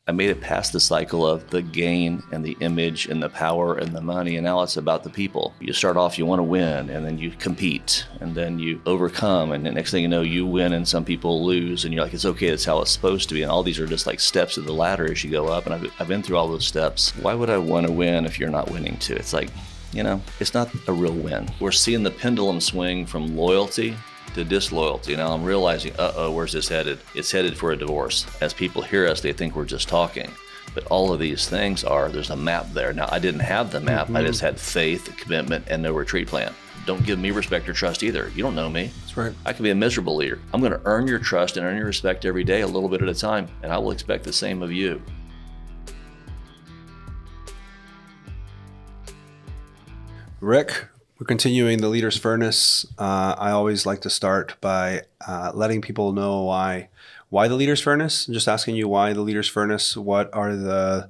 I made it past the cycle of the gain and the image and the power and the money, and now it's about the people. You start off, you want to win, and then you compete, and then you overcome, and the next thing you know, you win and some people lose, and you're like, it's okay, that's how it's supposed to be. And all these are just like steps of the ladder as you go up, and I've been through all those steps. Why would I want to win if you're not winning too? It's like, it's not a real win. We're seeing the pendulum swing from loyalty to disloyalty. Now I'm realizing, where's this headed? It's headed for a divorce. As people hear us, they think we're just talking. But all of these things there's a map there. Now, I didn't have the map. I just had faith, commitment, and no retreat plan. Don't give me respect or trust either. You don't know me. That's right. I can be a miserable leader. I'm going to earn your trust and earn your respect every day, a little bit at a time, and I will expect the same of you. Rick, we're continuing the Leader's Furnace. I always like to start by letting people know why the Leader's Furnace. I'm just asking you why the Leader's Furnace. What are the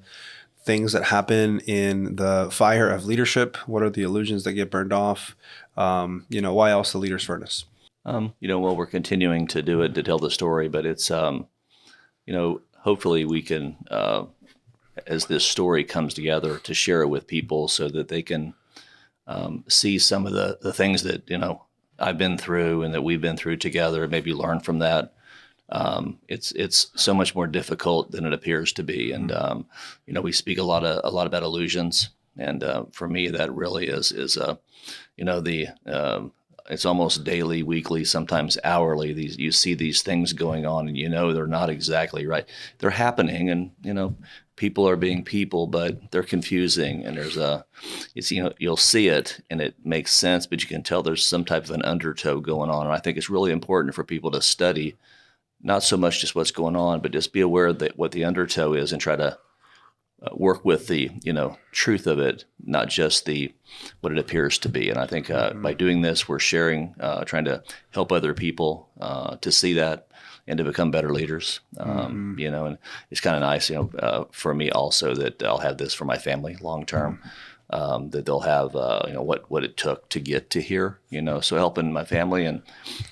things that happen in the fire of leadership? What are the illusions that get burned off? Why else the Leader's Furnace? We're continuing to do it to tell the story, but it's, hopefully we can, as this story comes together, to share it with people so that they can see some of the things that, I've been through and that we've been through together, maybe learn from that. It's so much more difficult than it appears to be. And, we speak a lot about illusions. And for me, that really is it's almost daily, weekly, sometimes hourly. You see these things going on and they're not exactly right. They're happening and, people are being people, but they're confusing. And you'll see it and it makes sense, but you can tell there's some type of an undertow going on. And I think it's really important for people to study, not so much just what's going on, but just be aware that what the undertow is and try to work with the, truth of it, not just what it appears to be. And I think by doing this, we're sharing, trying to help other people to see that and to become better leaders. And it's kind of nice, for me also that I'll have this for my family long term, that they'll have, what it took to get to here, so helping my family and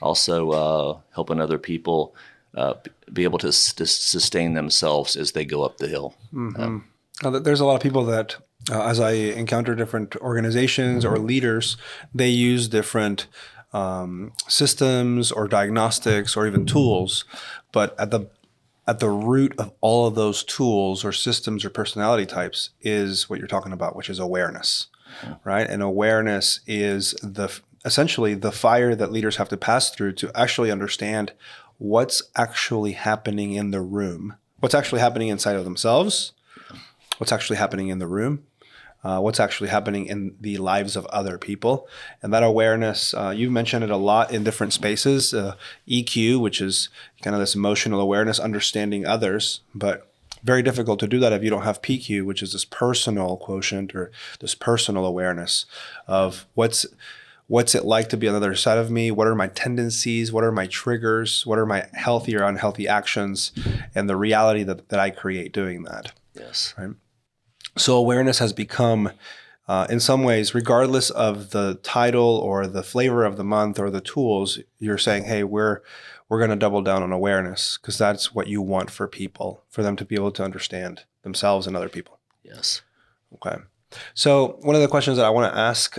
also helping other people be able to sustain themselves as they go up the hill. There's a lot of people that, as I encounter different organizations or leaders, they use different systems or diagnostics or even tools, but at the root of all of those tools or systems or personality types is what you're talking about, which is awareness, right? And awareness is essentially the fire that leaders have to pass through to actually understand what's actually happening in the room, what's actually happening inside of themselves, what's actually happening in the room, what's actually happening in the lives of other people. And that awareness, you've mentioned it a lot in different spaces, EQ, which is kind of this emotional awareness, understanding others, but very difficult to do that if you don't have PQ, which is this personal quotient or this personal awareness of what's it like to be on the other side of me? What are my tendencies? What are my triggers? What are my healthy or unhealthy actions? And the reality that I create doing that. Yes. Right. So awareness has become, in some ways, regardless of the title or the flavor of the month or the tools, you're saying, hey, we're going to double down on awareness because that's what you want for people, for them to be able to understand themselves and other people. Yes. Okay. So one of the questions that I want to ask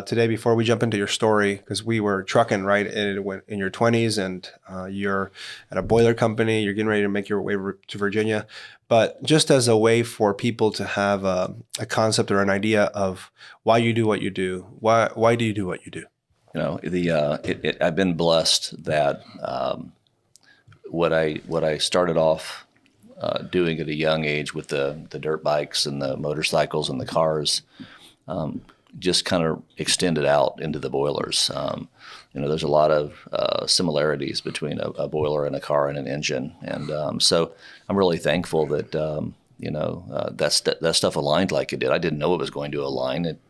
today before we jump into your story, because we were trucking right in your 20s and you're at a boiler company, you're getting ready to make your way to Virginia, but just as a way for people to have a concept or an idea of why you do what you do, why do you do what you do? I've been blessed that what I started off doing at a young age with the dirt bikes and the motorcycles and the cars, just kind of extended out into the boilers. There's a lot of similarities between a boiler and a car and an engine. And so I'm really thankful that, that stuff aligned like it did. I didn't know it was going to align. It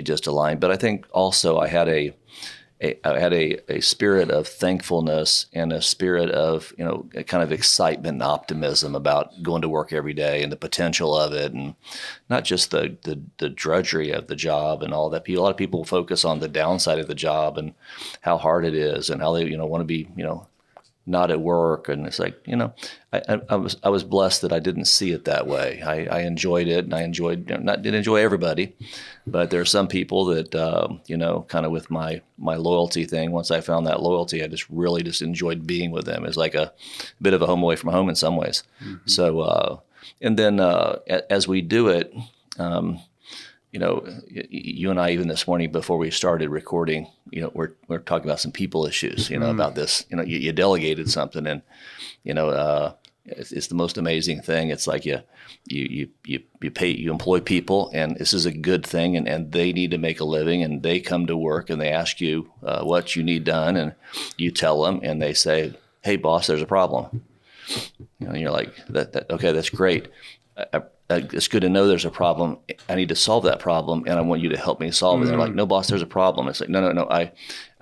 just aligned. But I think also I had a spirit of thankfulness and a spirit of, a kind of excitement and optimism about going to work every day and the potential of it, and not just the drudgery of the job and all that. A lot of people focus on the downside of the job and how hard it is and how they, want to be, not at work. And it's like, I was blessed that I didn't see it that way. I enjoyed it, and I enjoyed, didn't enjoy everybody, but there are some people that, kind of with my loyalty thing, once I found that loyalty, I just really just enjoyed being with them. It's like a bit of a home away from home in some ways. Mm-hmm. So, and then as we do it, you and I, even this morning before we started recording, we're talking about some people issues, about this, you delegated something, and, it's the most amazing thing. It's like you employ people, and this is a good thing, and they need to make a living, and they come to work and they ask you what you need done, and you tell them, and they say, "Hey boss, there's a problem." And you're like, okay, that's great. It's good to know there's a problem. I need to solve that problem, and I want you to help me solve it. They're like, "No, boss, there's a problem." It's like, no.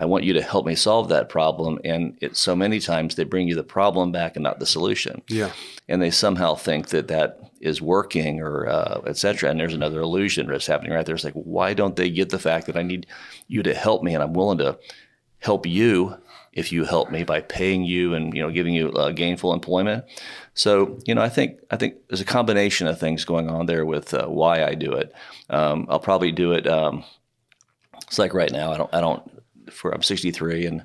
I want you to help me solve that problem. And it's so many times they bring you the problem back and not the solution. Yeah. And they somehow think that is working, or et cetera. And there's another illusion that's happening right there. It's like, why don't they get the fact that I need you to help me, and I'm willing to help you if you help me by paying you and giving you gainful employment. So I think there's a combination of things going on there with why I do it. I'll probably do it. It's like right now I'm 63, and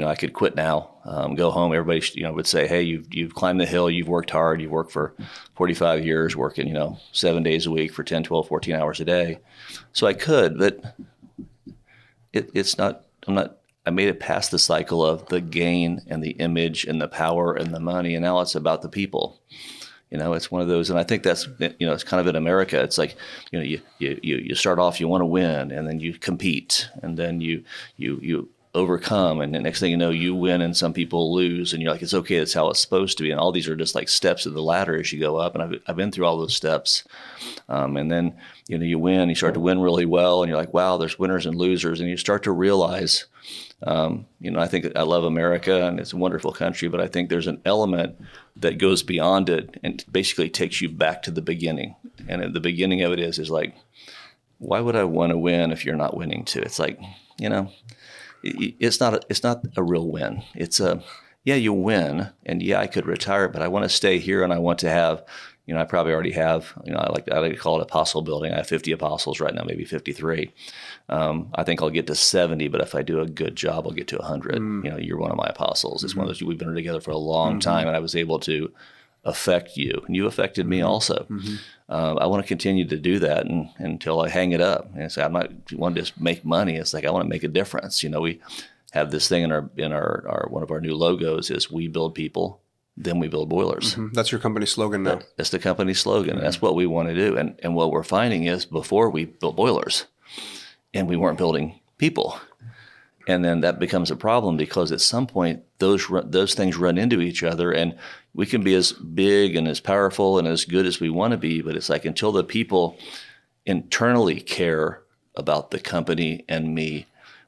I could quit now, go home. Everybody would say, "Hey, you've climbed the hill, you've worked hard, you've worked for 45 years, working 7 days a week for 10, 12, 14 hours a day." So I could, but it's not. I made it past the cycle of the gain and the image and the power and the money, and now it's about the people. It's one of those, and I think that's it's kind of in America. It's like you start off, you want to win, and then you compete, and then you overcome, and the next thing you know, you win and some people lose, and you're like, it's okay, that's how it's supposed to be. And all these are just like steps of the ladder as you go up, and I've been through all those steps. And then you win, you start to win really well, and you're like, wow, there's winners and losers, and you start to realize. I think I love America, and it's a wonderful country, but I think there's an element that goes beyond it and basically takes you back to the beginning. And at the beginning of it is like, why would I want to win if you're not winning too? It's like, it's not a real win. It's you win, and I could retire, but I want to stay here, and I want to have, I probably already have, I like to call it apostle building. I have 50 apostles right now, maybe 53. I think I'll get to 70, but if I do a good job, I'll get to 100. You're one of my apostles. It's one of those, we've been together for a long time, and I was able to affect you, and you affected me also. I want to continue to do that until I hang it up. And so I'm not want to just make money. It's like I want to make a difference. We have this thing in our one of our new logos is "We build people, then we build boilers." Mm-hmm. That's your company slogan now. That's the company slogan, and that's what we want to do. And what we're finding is before we built boilers, and we weren't building people. And then that becomes a problem because at some point those things run into each other, and we can be as big and as powerful and as good as we want to be, but it's like until the people internally care about the company and me,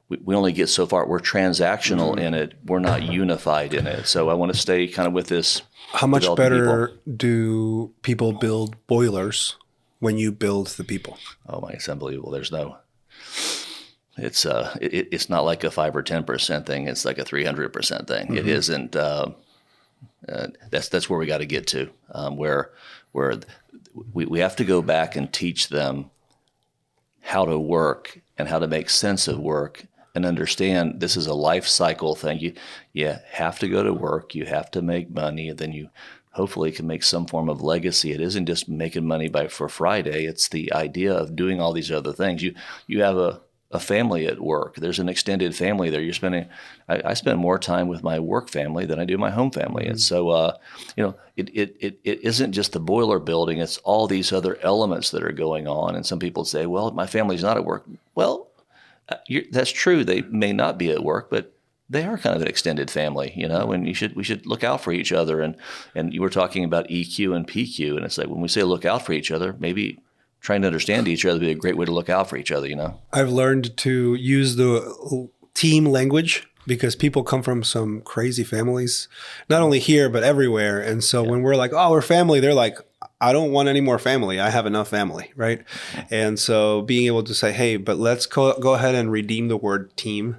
we only get so far. We're transactional in it. We're not unified in it. So I want to stay kind of with this. How much better do people build boilers when you build the people? Oh my, it's unbelievable. There's no. It's not like a 5 or 10% thing. It's like a 300% thing. It isn't. That's where we got to get to, where we have to go back and teach them how to work and how to make sense of work and understand this is a life cycle thing. You have to go to work. You have to make money, and then you hopefully can make some form of legacy. It isn't just making money for Friday. It's the idea of doing all these other things. You have a family at work. There's an extended family there. You're spending. I spend more time with my work family than I do my home family, and so it isn't just the boiler building. It's all these other elements that are going on. And some people say, "Well, my family's not at work." Well, that's true. They may not be at work, but they are kind of an extended family, and we should look out for each other. And you were talking about EQ and PQ, and it's like when we say look out for each other, maybe trying to understand each other would be a great way to look out for each other, I've learned to use the team language because people come from some crazy families, not only here, but everywhere. And so when we're like, oh, we're family, they're like, I don't want any more family. I have enough family, right? And so being able to say, hey, but let's go ahead and redeem the word team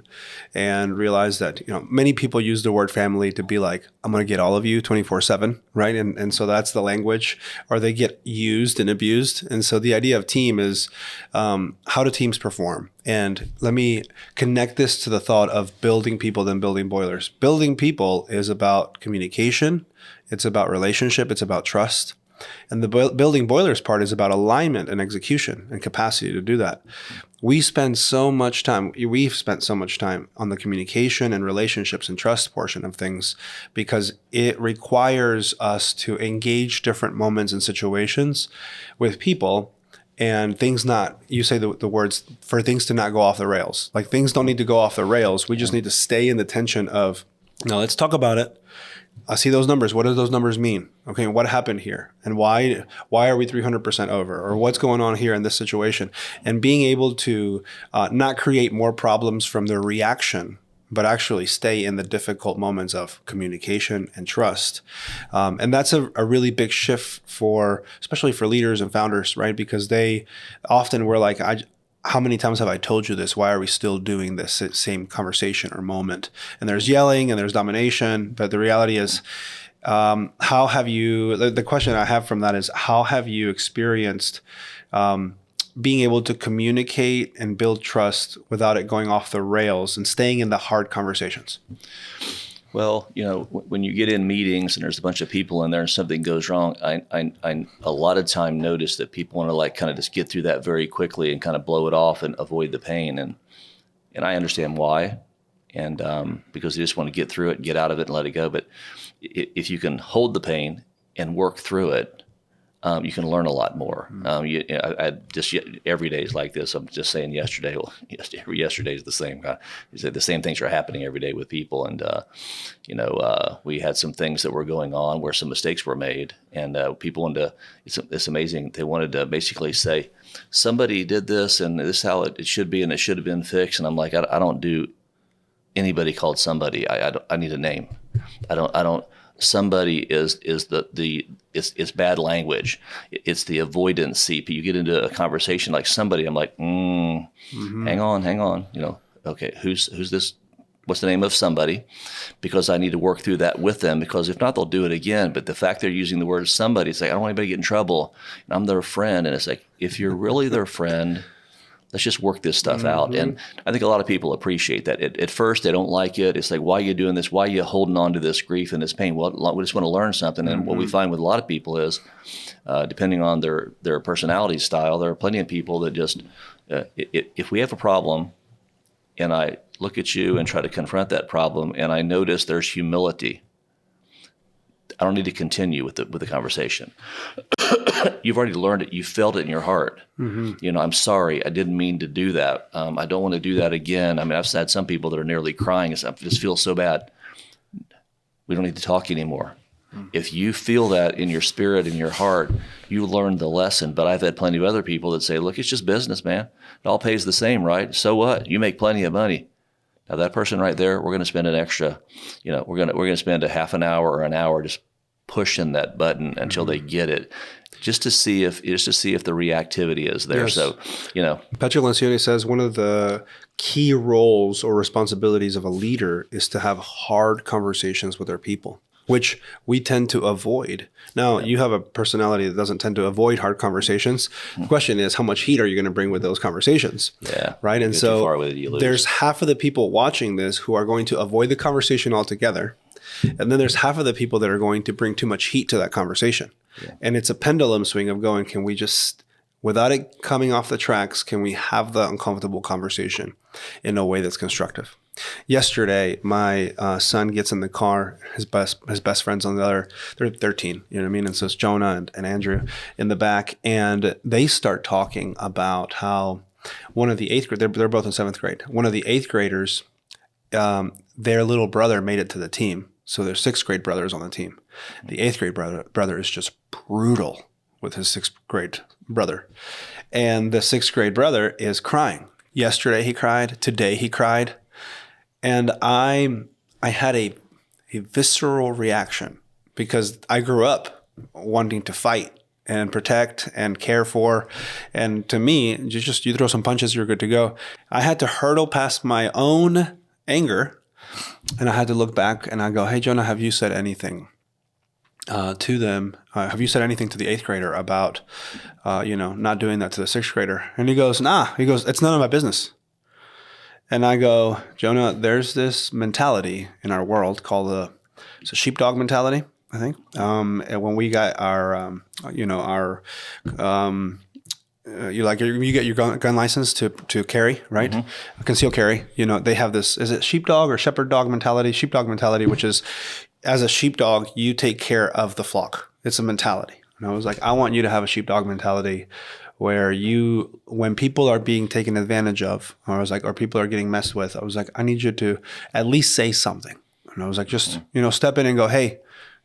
and realize that, many people use the word family to be like, I'm going to get all of you 24/7, right? And so that's the language, or they get used and abused. And so the idea of team is how do teams perform? And let me connect this to the thought of building people than building boilers. Building people is about communication. It's about relationship. It's about trust. And the building boilers part is about alignment and execution and capacity to do that. We've spent so much time on the communication and relationships and trust portion of things because it requires us to engage different moments and situations with people and you say the words, for things to not go off the rails. Like things don't need to go off the rails. We just need to stay in the tension of, now let's talk about it. I see those numbers. What do those numbers mean? Okay, what happened here? And why are we 300% over? Or what's going on here in this situation? And being able to not create more problems from the reaction, but actually stay in the difficult moments of communication and trust. And that's a really big shift especially for leaders and founders, right? Because they often were like, how many times have I told you this? Why are we still doing this same conversation or moment? And there's yelling and there's domination. But the reality is, the question I have from that is, how have you experienced being able to communicate and build trust without it going off the rails and staying in the hard conversations? Well, when you get in meetings and there's a bunch of people in there and something goes wrong, I a lot of time notice that people want to kind of just get through that very quickly and kind of blow it off and avoid the pain. And I understand why. And because they just want to get through it, get out of it and let it go. But if you can hold the pain and work through it, you can learn a lot more. Every day is like this. I'm just saying yesterday. Well, yesterday is the same. The same things are happening every day with people, and we had some things that were going on where some mistakes were made, and people wanted to. It's amazing. They wanted to basically say somebody did this, and this is how it should be, and it should have been fixed. And I'm like, I don't do anybody called somebody. I need a name. I don't. Somebody is it's bad language. It's the avoidancy. You get into a conversation like somebody. I'm like, hang on. Okay, who's this? What's the name of somebody? Because I need to work through that with them. Because if not, they'll do it again. But the fact they're using the word somebody, it's like I don't want anybody to get in trouble. And I'm their friend, and it's like if you're really their friend, let's just work this stuff out. And I think a lot of people appreciate that. At first, they don't like it. It's like, why are you doing this? Why are you holding on to this grief and this pain? Well, we just want to learn something. And what we find with a lot of people is, depending on their personality style, there are plenty of people that just, if we have a problem and I look at you and try to confront that problem and I notice there's humility, I don't need to continue with the conversation. You've already learned it. You felt it in your heart. I'm sorry. I didn't mean to do that. I don't want to do that again. I mean, I've had some people that are nearly crying. I just feel so bad. We don't need to talk anymore. If you feel that in your spirit, in your heart, you learned the lesson. But I've had plenty of other people that say, look, it's just business, man. It all pays the same, right? So what? You make plenty of money. Now that person right there, we're going to spend an extra, we're going to spend a half an hour or an hour just pushing that button until they get it, just to see if the reactivity is there. Yes. So, Patrick Lencioni says one of the key roles or responsibilities of a leader is to have hard conversations with their people, which we tend to avoid. Now, you have a personality that doesn't tend to avoid hard conversations. The question is, how much heat are you going to bring with those conversations? Yeah. Right. And so there's half of the people watching this who are going to avoid the conversation altogether. And then there's half of the people that are going to bring too much heat to that conversation. Yeah. And it's a pendulum swing of going, can we just, without it coming off the tracks, can we have the uncomfortable conversation in a way that's constructive? Yesterday, my son gets in the car, his best friend's on the other, they're 13, you know what I mean? And so it's Jonah and Andrew in the back. And they start talking about how one of the eighth grade, they're both in seventh grade. One of the eighth graders, their little brother made it to the team. So their sixth grade brother is on the team. The eighth grade brother is just brutal with his sixth grade brother. And the sixth grade brother is crying. Yesterday he cried. Today he cried. And I had a visceral reaction because I grew up wanting to fight and protect and care for. And to me, you throw some punches, you're good to go. I had to hurdle past my own anger, and I had to look back and I go, hey, Jonah, have you said anything to them? Have you said anything to the 8th grader about, not doing that to the 6th grader? And he goes, nah. He goes, it's none of my business. And I go, Jonah, there's this mentality in our world called it's a sheepdog mentality, I think. And when we got our, you get your gun license to carry, right? Mm-hmm. Conceal carry. They have this. Is it sheepdog or shepherd dog mentality? Sheepdog mentality, which is, as a sheepdog, you take care of the flock. It's a mentality. And I was like, I want you to have a sheepdog mentality, where when people are being taken advantage of, or people are getting messed with, I was like, I need you to at least say something. And I was like, just, step in and go, hey,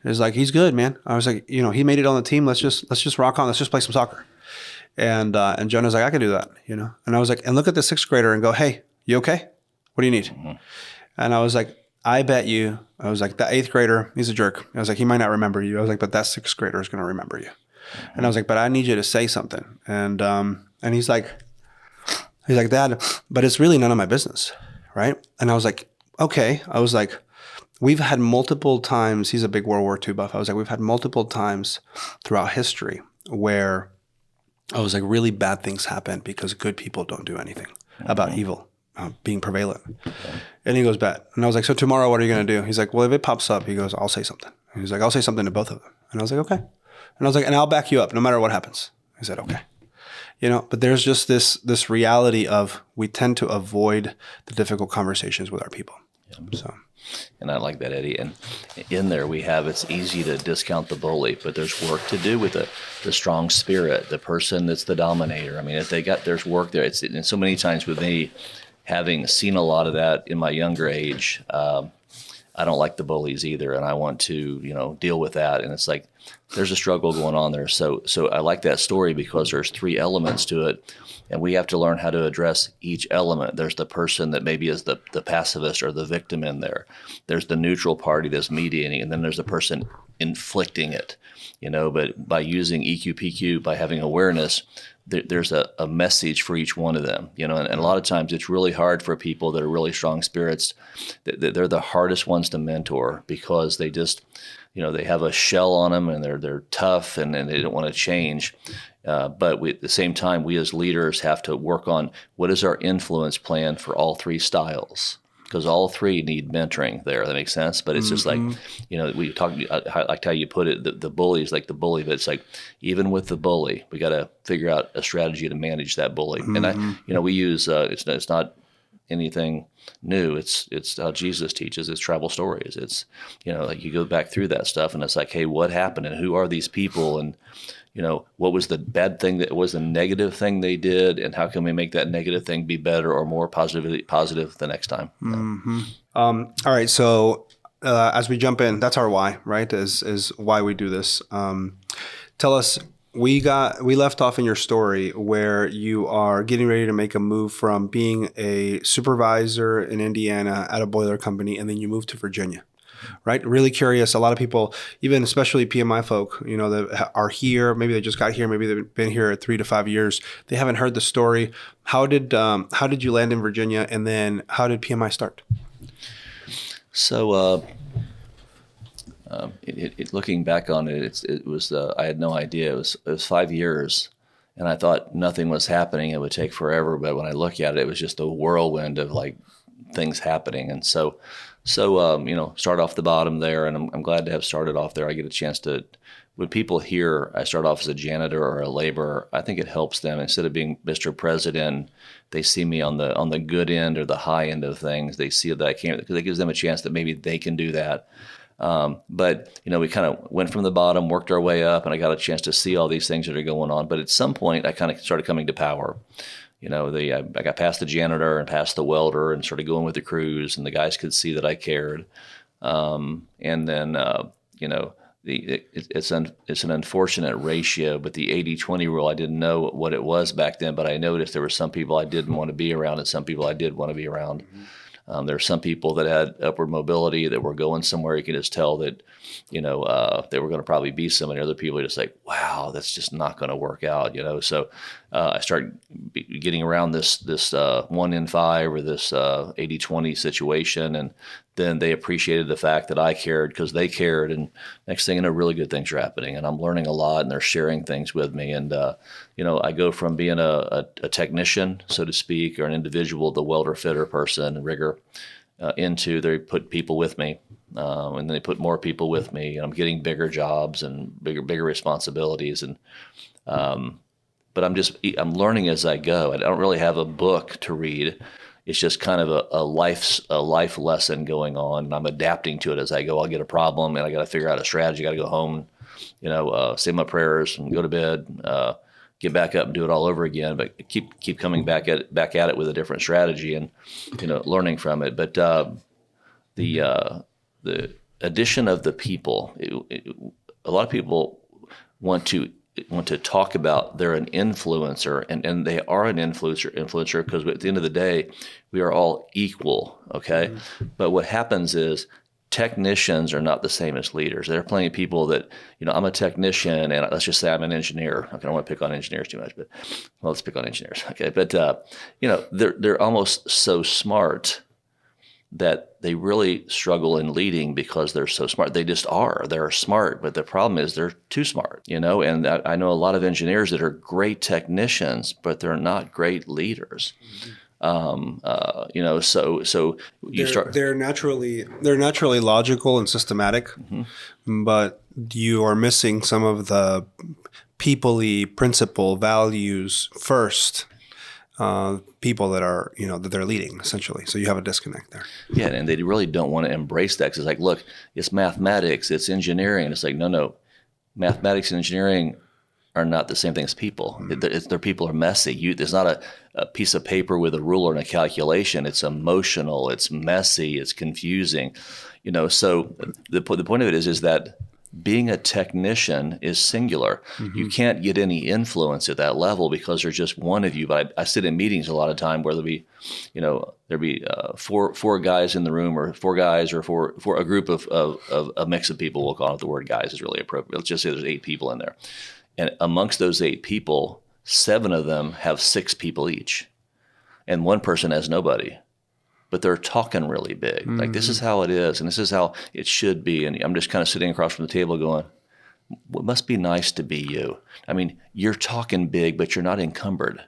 it's like, he's good, man. I was like, he made it on the team. Let's just rock on. Let's just play some soccer. And Jonah's like, I can do that, And I was like, and look at the 6th grader and go, hey, you okay? What do you need? Mm-hmm. And I was like, I bet you, I was like, that 8th grader, he's a jerk. I was like, he might not remember you. I was like, but that 6th grader is going to remember you. And I was like, but I need you to say something. And he's like, Dad, but it's really none of my business, right? And I was like, okay. I was like, we've had multiple times, he's a big World War II buff. I was like, we've had multiple times throughout history where I was like, really bad things happen because good people don't do anything about evil being prevalent. And he goes, bet. And I was like, so tomorrow, what are you going to do? He's like, well, if it pops up, he goes, I'll say something. And he's like, I'll say something to both of them. And I was like, okay. And I was like, and I'll back you up no matter what happens. He said, okay. But there's just this reality of we tend to avoid the difficult conversations with our people. Yeah. So, and I like that, Eddie. And in there we have, it's easy to discount the bully, but there's work to do with the strong spirit, the person that's the dominator. I mean, there's work there. And so many times with me, having seen a lot of that in my younger age, I don't like the bullies either, and I want to, deal with that. And it's like there's a struggle going on there. So I like that story because there's 3 elements to it, and we have to learn how to address each element. There's the person that maybe is the pacifist or the victim in there. There's the neutral party that's mediating, and then there's the person inflicting it. But by using EQ/PQ, by having awareness, there's a message for each one of them, and a lot of times it's really hard for people that are really strong spirits. They're the hardest ones to mentor because they just, they have a shell on them and they're tough and they don't want to change. But at the same time, we as leaders have to work on what is our influence plan for all 3 styles. Because all 3 need mentoring there. That makes sense. But it's just like, we talk, I like how you put it, the bully is like the bully, but it's like, even with the bully, we got to figure out a strategy to manage that bully. Mm-hmm. And we use, it's not anything new. It's how Jesus teaches. It's travel stories. It's, like you go back through that stuff and it's like, hey, what happened and who are these people? And, what was the bad thing that was the negative thing they did, and how can we make that negative thing be better or more positive the next time? Mm-hmm. All right. So as we jump in, that's our why, right? Is why we do this. Tell us. We left off in your story where you are getting ready to make a move from being a supervisor in Indiana at a boiler company, and then you move to Virginia. Right? Really curious. A lot of people, even especially PMI folk, that are here, maybe they just got here, maybe they've been here 3 to 5 years. They haven't heard the story. How did you land in Virginia, and then how did PMI start? So, looking back on it, it was I had no idea. It was 5 years, and I thought nothing was happening. It would take forever, but when I look at it, it was just a whirlwind of like things happening, and so. Start off the bottom there, and I'm glad to have started off there. I get a chance to, when people hear I start off as a janitor or a laborer, I think it helps them. Instead of being Mr. President, they see me on the good end or the high end of things. They see that I can't, because it gives them a chance that maybe they can do that. But we kind of went from the bottom, worked our way up, and I got a chance to see all these things that are going on. But at some point, I kind of started coming to power. I got past the janitor and past the welder and started going with the crews, and the guys could see that I cared. And then, it's an unfortunate ratio, but the 80-20 rule, I didn't know what it was back then, but I noticed there were some people I didn't want to be around and some people I did want to be around. There are some people that had upward mobility that were going somewhere. You can just tell that, they were going to probably be somebody. Other people are just like, wow, that's just not going to work out, So I started getting around this 1 in 5 or this 80-20 situation, and then they appreciated the fact that I cared because they cared, and next thing you know, really good things are happening, and I'm learning a lot, and they're sharing things with me, and I go from being a technician, so to speak, or an individual, the welder, fitter person, rigger, into they put people with me, and then they put more people with me, and I'm getting bigger jobs and bigger responsibilities, and but I'm learning as I go. I don't really have a book to read. It's just kind of a life lesson going on, and I'm adapting to it as I go. I'll get a problem, and I got to figure out a strategy. I got to go home, say my prayers and go to bed, get back up and do it all over again. But keep coming back at it with a different strategy, and learning from it. But the addition of the people, a lot of people want to talk about they're an influencer, and they are an influencer because at the end of the day, we are all equal, okay? Mm-hmm. But what happens is technicians are not the same as leaders. There are plenty of people that, I'm a technician, and let's just say I'm an engineer. Okay, I don't want to pick on engineers too much, but let's pick on engineers, okay? But, they're almost so smart that they really struggle in leading because they're so smart. They just are. They're smart, but the problem is they're too smart, And I know a lot of engineers that are great technicians, but they're not great leaders. So you start. They're naturally logical and systematic, mm-hmm. but you are missing some of the people-y principle values first. People that are, that they're leading essentially. So you have a disconnect there. Yeah. And they really don't want to embrace that. 'Cause it's like, look, it's mathematics, it's engineering. And it's like, no, mathematics and engineering are not the same thing as people. Mm-hmm. Their people are messy. There's not a piece of paper with a ruler and a calculation. It's emotional, it's messy, it's confusing, so the point of it is that being a technician is singular. Mm-hmm. You can't get any influence at that level because there's just one of you. But I sit in meetings a lot of time where there'll be four guys in the room, or four guys, or for a group of a mix of people. We'll call it, the word guys is really appropriate. Let's just say there's 8 people in there, and amongst those 8 people, 7 of them have 6 people each, and one person has nobody. But they're talking really big. Mm-hmm. Like, this is how it is, and this is how it should be. And I'm just kind of sitting across from the table going, it must be nice to be you. I mean, you're talking big, but you're not encumbered.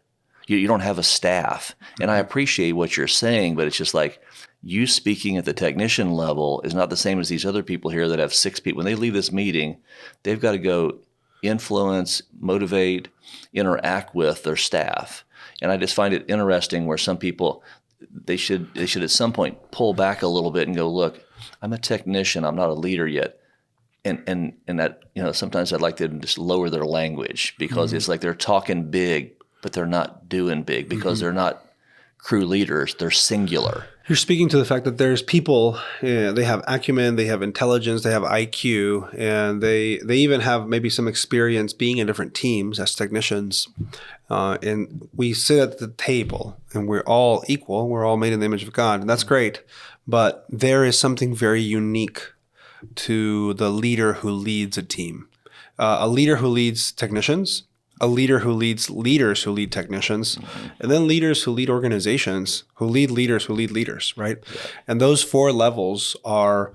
You don't have a staff. Mm-hmm. And I appreciate what you're saying, but it's just like, you speaking at the technician level is not the same as these other people here that have 6 people. When they leave this meeting, they've got to go influence, motivate, interact with their staff. And I just find it interesting where some people, they should at some point pull back a little bit and go, look, I'm a technician, I'm not a leader yet. And that, sometimes I'd like to just lower their language because mm-hmm. it's like they're talking big, but they're not doing big because mm-hmm. they're not crew leaders, they're singular. You're speaking to the fact that there's people, they have acumen, they have intelligence, they have IQ, and they even have maybe some experience being in different teams as technicians. And we sit at the table and we're all equal. We're all made in the image of God, and that's great. But there is something very unique to the leader who leads a team. A leader who leads technicians, a leader who leads leaders who lead technicians, mm-hmm. and then leaders who lead organizations, who lead leaders, right? Yeah. And those 4 levels are,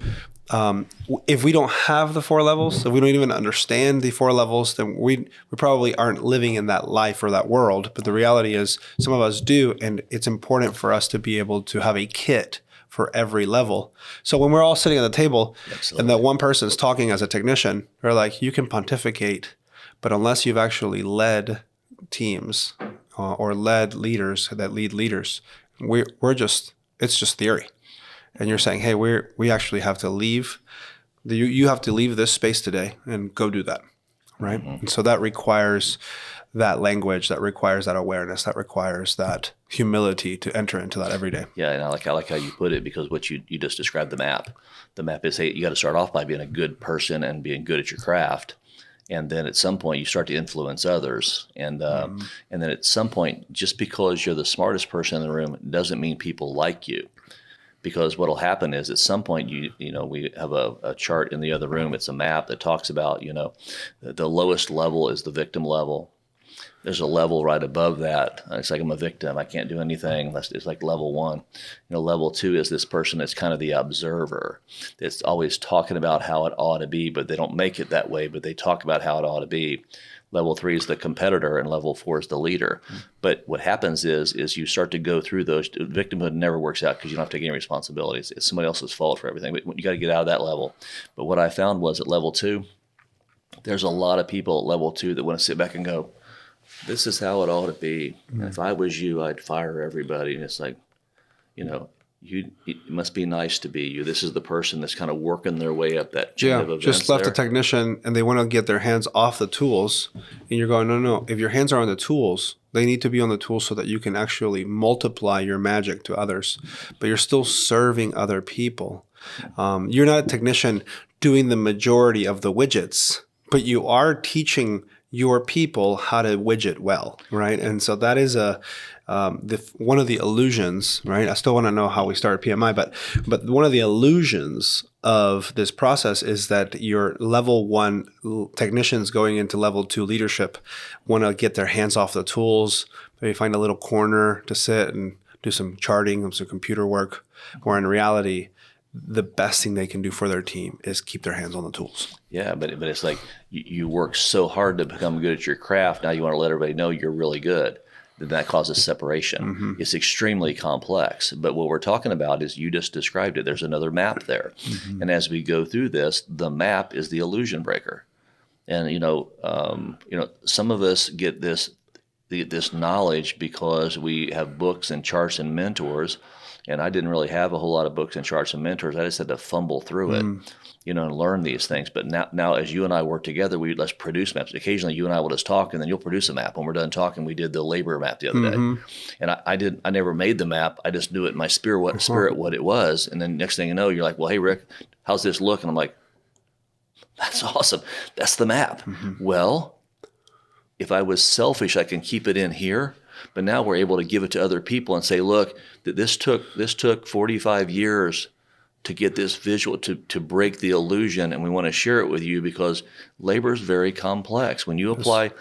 if we don't have the 4 levels, if we don't even understand the 4 levels, then we probably aren't living in that life or that world. But the reality is some of us do, and it's important for us to be able to have a kit for every level. So when we're all sitting at the table, absolutely. And that one person's talking as a technician, they're like, you can pontificate, but unless you've actually led teams or led leaders that lead leaders, it's just theory. And you're saying, hey, we actually have to leave. You have to leave this space today and go do that, right? Mm-hmm. And so that requires that language, that requires that awareness, that requires that humility to enter into that every day. Yeah, and I like how you put it, because what you just described, the map. The map is, hey, you got to start off by being a good person and being good at your craft. And then at some point you start to influence others. And then at some point, just because you're the smartest person in the room doesn't mean people like you. Because what will happen is at some point, we have a chart in the other room. It's a map that talks about, the lowest level is the victim level. There's a level right above that. It's like I'm a victim. I can't do anything. It's like level 1. Level 2 is this person that's kind of the observer. That's always talking about how it ought to be, but they don't make it that way, but they talk about how it ought to be. Level 3 is the competitor, and level 4 is the leader. But what happens is you start to go through those. Victimhood never works out because you don't have to take any responsibilities. It's somebody else's fault for everything. But you got to get out of that level. But what I found was at level 2, there's a lot of people at level 2 that want to sit back and go, this is how it ought to be. And if I was you, I'd fire everybody. And it's like, it must be nice to be you. This is the person that's kind of working their way up that chain of events. Just left a technician and they want to get their hands off the tools. And you're going, no. If your hands are on the tools, they need to be on the tools so that you can actually multiply your magic to others. But you're still serving other people. You're not a technician doing the majority of the widgets, but you are teaching your people how to widget well, right? And so that is one of the illusions, right? I still want to know how we started PMI, but one of the illusions of this process is that your level 1 technicians going into level 2 leadership want to get their hands off the tools, maybe find a little corner to sit and do some charting, some computer work, where in reality, the best thing they can do for their team is keep their hands on the tools. Yeah, but it's like you work so hard to become good at your craft. Now you want to let everybody know you're really good. Then that causes separation. Mm-hmm. It's extremely complex. But what we're talking about is you just described it. There's another map there. Mm-hmm. And as we go through this, the map is the illusion breaker. And, some of us get this knowledge because we have books and charts and mentors. And I didn't really have a whole lot of books and charts and mentors. I just had to fumble through it, and learn these things. But now as you and I work together, let's produce maps. Occasionally you and I will just talk, and then you'll produce a map. When we're done talking, we did the labor map the other day. And I never made the map. I just knew it in my spirit what it was. And then next thing you know, you're like, well, hey, Rick, how's this look? And I'm like, that's awesome. That's the map. Mm-hmm. Well, if I was selfish, I can keep it in here. But now we're able to give it to other people and say, look, this took 45 years to get this visual, to break the illusion, and we want to share it with you because labor is very complex. When you apply,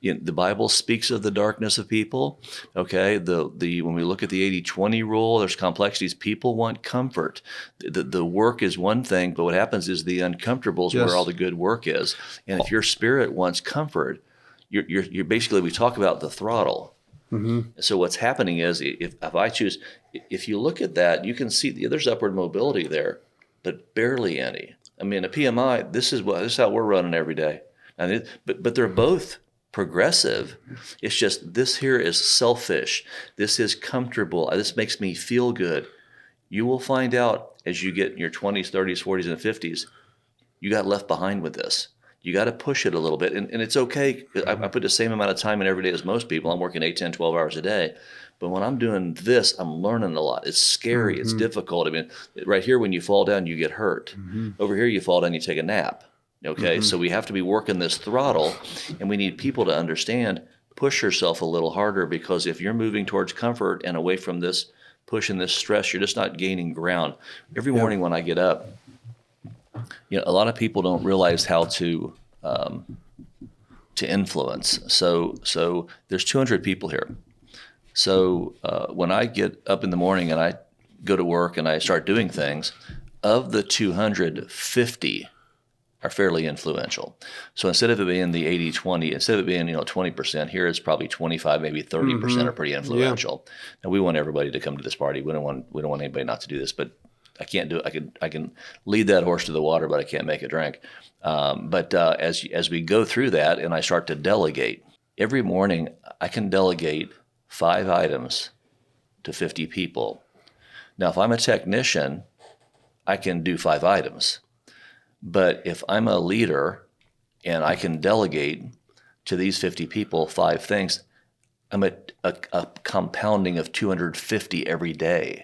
the Bible speaks of the darkness of people, okay? When we look at the 80-20 rule, there's complexities. People want comfort. The work is one thing, but what happens is the uncomfortable is where all the good work is. And if your spirit wants comfort, you're basically, we talk about the throttle. Mm-hmm. So what's happening is if I choose, if you look at that, you can see there's upward mobility there, but barely any. I mean, a PMI, this is how we're running every day. But they're both progressive. It's just this here is selfish. This is comfortable. This makes me feel good. You will find out as you get in your 20s, 30s, 40s, and 50s, you got left behind with this. You got to push it a little bit. And it's okay. I put the same amount of time in every day as most people. I'm working 8, 10, 12 hours a day. But when I'm doing this, I'm learning a lot. It's scary. Mm-hmm. It's difficult. I mean, right here, when you fall down, you get hurt. Mm-hmm. Over here, you fall down, you take a nap. Okay? Mm-hmm. So we have to be working this throttle, and we need people to understand, push yourself a little harder, because if you're moving towards comfort and away from this, pushing this stress, you're just not gaining ground. Every morning when I get up, a lot of people don't realize how to influence. So there's 200 people here. So when I get up in the morning and I go to work and I start doing things, of the 250 are fairly influential. So instead of it being the 80-20, instead of it being 20%, here it's probably 25, maybe 30% are pretty influential. Yeah. Now we want everybody to come to this party. We don't want anybody not to do this, but I can't do it. I can lead that horse to the water, but I can't make it drink. But as we go through that and I start to delegate, every morning I can delegate 5 items to 50 people. Now, if I'm a technician, I can do 5 items. But if I'm a leader and I can delegate to these 50 people 5 things, I'm at a compounding of 250 every day.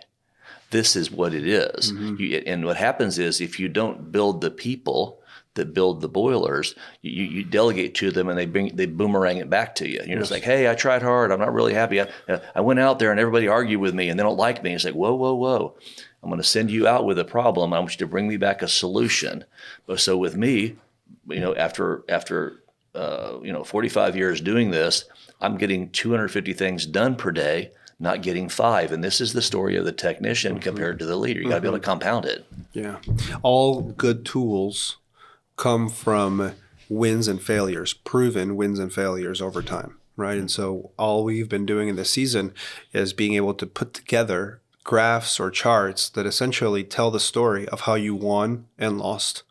This is what it is. Mm-hmm. And what happens is if you don't build the people, that build the boilers, you delegate to them and they boomerang it back to you. You're just like, hey, I tried hard. I'm not really happy. I went out there and everybody argued with me and they don't like me. It's like, whoa, whoa, whoa. I'm going to send you out with a problem. I want you to bring me back a solution. But so with me, after 45 years doing this, I'm getting 250 things done per day, not getting 5. And this is the story of the technician compared to the leader. You got to be able to compound it. Yeah. All good tools come from wins and failures, proven wins and failures over time, right? And so all we've been doing in this season is being able to put together graphs or charts that essentially tell the story of how you won and lost.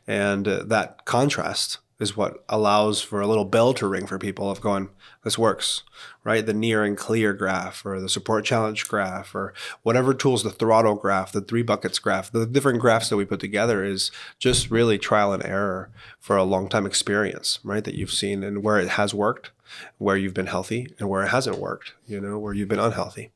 And that contrast is what allows for a little bell to ring for people of going, this works, right? The near and clear graph or the support challenge graph or whatever tools, the throttle graph, the 3 buckets graph, the different graphs that we put together is just really trial and error for a long time experience, right? That you've seen and where it has worked, where you've been healthy and where it hasn't worked, where you've been unhealthy.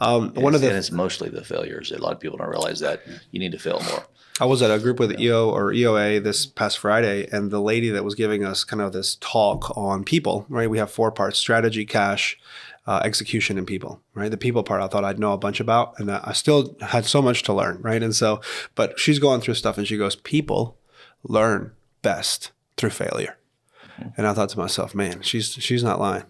And it's mostly the failures. A lot of people don't realize that you need to fail more. I was at a group with EO or EOA this past Friday, and the lady that was giving us kind of this talk on people, right? We have 4 parts: strategy, cash, execution, and people, right? The people part I thought I'd know a bunch about, and I still had so much to learn, right? And so, but she's going through stuff and she goes, people learn best through failure. And I thought to myself, man, she's not lying,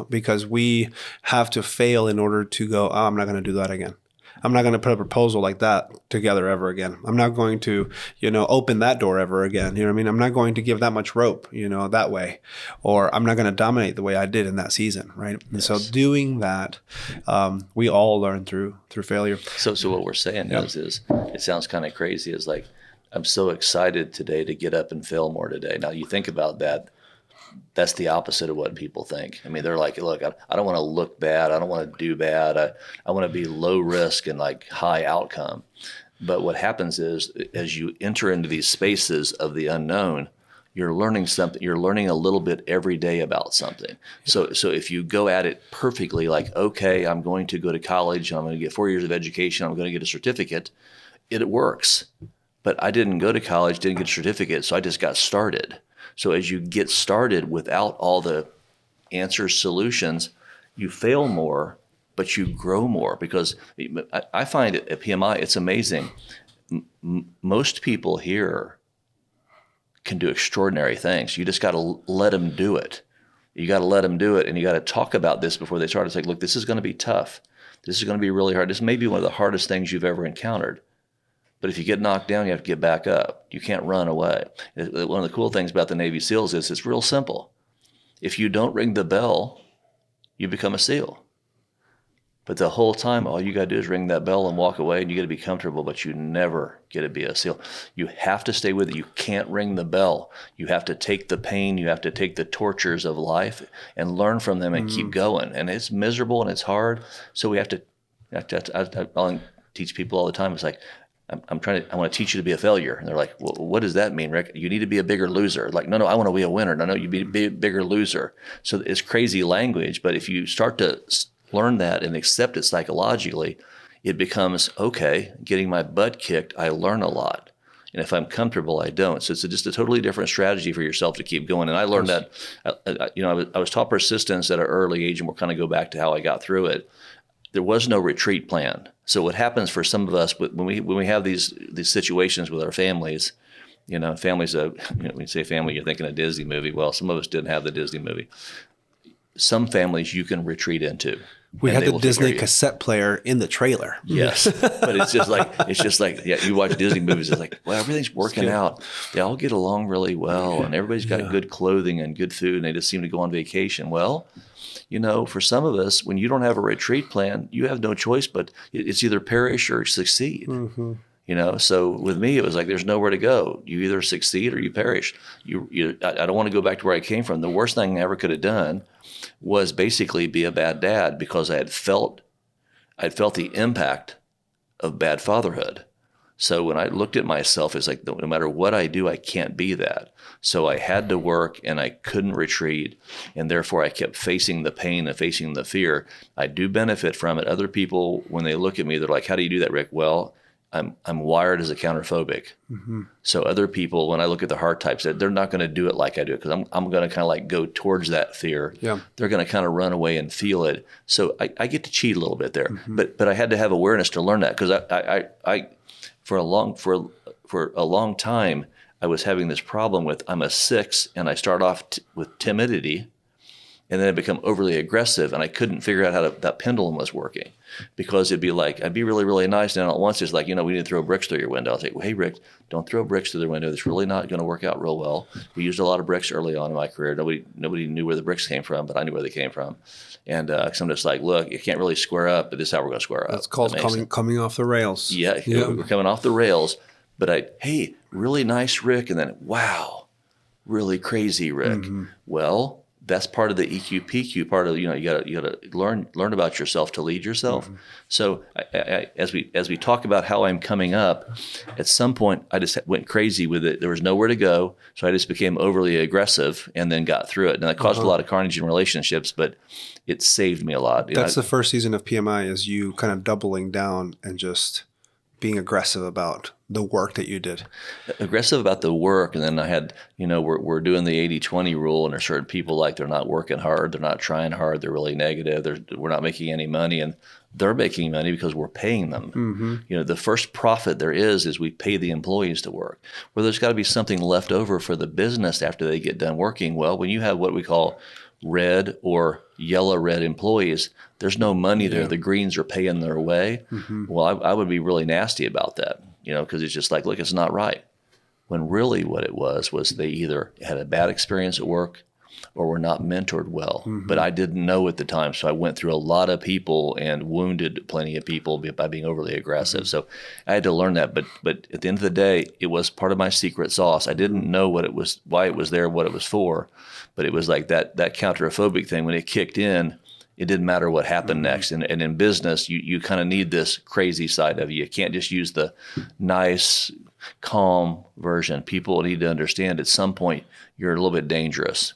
because we have to fail in order to go, I'm not going to do that again. I'm not going to put a proposal like that together ever again. I'm not going to, open that door ever again. You know what I mean? I'm not going to give that much rope, that way. Or I'm not going to dominate the way I did in that season, right? And so doing that, we all learn through failure. So what we're saying is it sounds kind of crazy. It's like, I'm so excited today to get up and fail more today. Now you think about that. That's the opposite of what people think. I mean, they're like, look, I don't want to look bad. I don't want to do bad. I want to be low risk and like high outcome. But what happens is as you enter into these spaces of the unknown, you're learning something. You're learning a little bit every day about something. So if you go at it perfectly, like, okay, I'm going to go to college. I'm going to get 4 years of education. I'm going to get a certificate. It works. But I didn't go to college, didn't get a certificate. So I just got started. So as you get started without all the answers, solutions, you fail more, but you grow more. Because I find at PMI, it's amazing. Most people here can do extraordinary things. You just got to let them do it. You got to let them do it, and you got to talk about this before they start. It's like, look, this is going to be tough. This is going to be really hard. This may be one of the hardest things you've ever encountered. But if you get knocked down, you have to get back up. You can't run away. One of the cool things about the Navy SEALs is it's real simple. If you don't ring the bell, you become a SEAL. But the whole time, all you got to do is ring that bell and walk away, and you got to be comfortable, but you never get to be a SEAL. You have to stay with it. You can't ring the bell. You have to take the pain. You have to take the tortures of life and learn from them and keep going. And it's miserable and it's hard. So we have to I teach people all the time. It's like, I want to teach you to be a failure. And they're like, well, what does that mean, Rick? You need to be a bigger loser. Like, no, I want to be a winner. No, you be a bigger loser. So it's crazy language. But if you start to learn that and accept it psychologically, it becomes, okay, getting my butt kicked, I learn a lot. And if I'm comfortable, I don't. So it's just a totally different strategy for yourself to keep going. And I learned that, I was taught persistence at an early age, and we'll kind of go back to how I got through it. There was no retreat plan. So what happens for some of us when we have these situations with our families, families, when you say family, you're thinking a Disney movie. Well, some of us didn't have the Disney movie. Some families you can retreat into. We had the Disney cassette player in the trailer. Yes, but it's just like you watch Disney movies. It's like, well, everything's working out. They all get along really well, and everybody's got good clothing and good food, and they just seem to go on vacation. Well, for some of us, when you don't have a retreat plan, you have no choice but it's either perish or succeed. Mm-hmm. So with me, it was like there's nowhere to go. You either succeed or you perish. I don't want to go back to where I came from. The worst thing I ever could have done was basically be a bad dad because I'd felt the impact of bad fatherhood. So when I looked at myself, it's like no matter what I do, I can't be that. So I had to work and I couldn't retreat. And therefore I kept facing the pain and facing the fear. I do benefit from it. Other people, when they look at me, they're like, how do you do that, Rick? Well, I'm wired as a counterphobic. So other people, when I look at the hard types, they're not going to do it like I do it, because I'm going to kind of like go towards that fear. Yeah. They're going to kind of run away and feel it. So I get to cheat a little bit there, but I had to have awareness to learn that, because I for a long time I was having this problem with, I'm a 6 and I start off with timidity, and then I become overly aggressive, and I couldn't figure out how that pendulum was working, because it'd be like, I'd be really, really nice, and all at once it's like, we need to throw bricks through your window. I'll say, well, hey, Rick, don't throw bricks through the window. It's really not going to work out real well. We used a lot of bricks early on in my career. Nobody knew where the bricks came from, but I knew where they came from. And so I'm just like, look, you can't really square up, but this is how we're going to square up. That's called coming off the rails. Yeah, we're coming off the rails. But hey, really nice, Rick, and then, wow, really crazy, Rick. Well, that's part of the EQ PQ part of, you got to learn about yourself to lead yourself. So as we talk about how I'm coming up, at some point I just went crazy with it. There was nowhere to go, so I just became overly aggressive and then got through it. And that caused a lot of carnage in relationships, but it saved me a lot. That's the first season of PMI, is you kind of doubling down and just being aggressive about the work that you did. Aggressive about the work. And then I had, we're doing the 80-20 rule, and there's certain people, like, they're not working hard, they're not trying hard, they're really negative, we're not making any money, and they're making money because we're paying them. The first profit there is we pay the employees to work. Well, there's got to be something left over for the business after they get done working. Well, when you have what we call red or yellow-red employees, there's no money there. The greens are paying their way. Well, I would be really nasty about that, because it's just like, look, it's not right. When really what it was they either had a bad experience at work or were not mentored well. But I didn't know at the time, so I went through a lot of people and wounded plenty of people by being overly aggressive. So I had to learn that. But at the end of the day, it was part of my secret sauce. I didn't know what it was, why it was there, what it was for. But it was like that counterophobic thing, when it kicked in, it didn't matter what happened next. And in business, you kind of need this crazy side of you. You can't just use the nice, calm version. People need to understand at some point you're a little bit dangerous.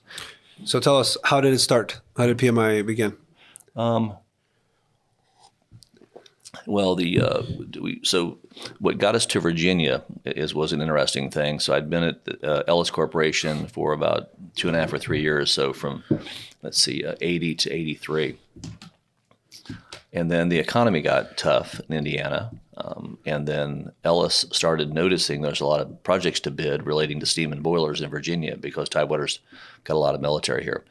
So tell us, how did it start? How did PMI begin? Well, so what got us to Virginia was an interesting thing. So I'd been at Ellis Corporation for about 2.5 or 3 years. So from, 80 to 83. And then the economy got tough in Indiana. And then Ellis started noticing there's a lot of projects to bid relating to steam and boilers in Virginia, because Tidewater's got a lot of military here.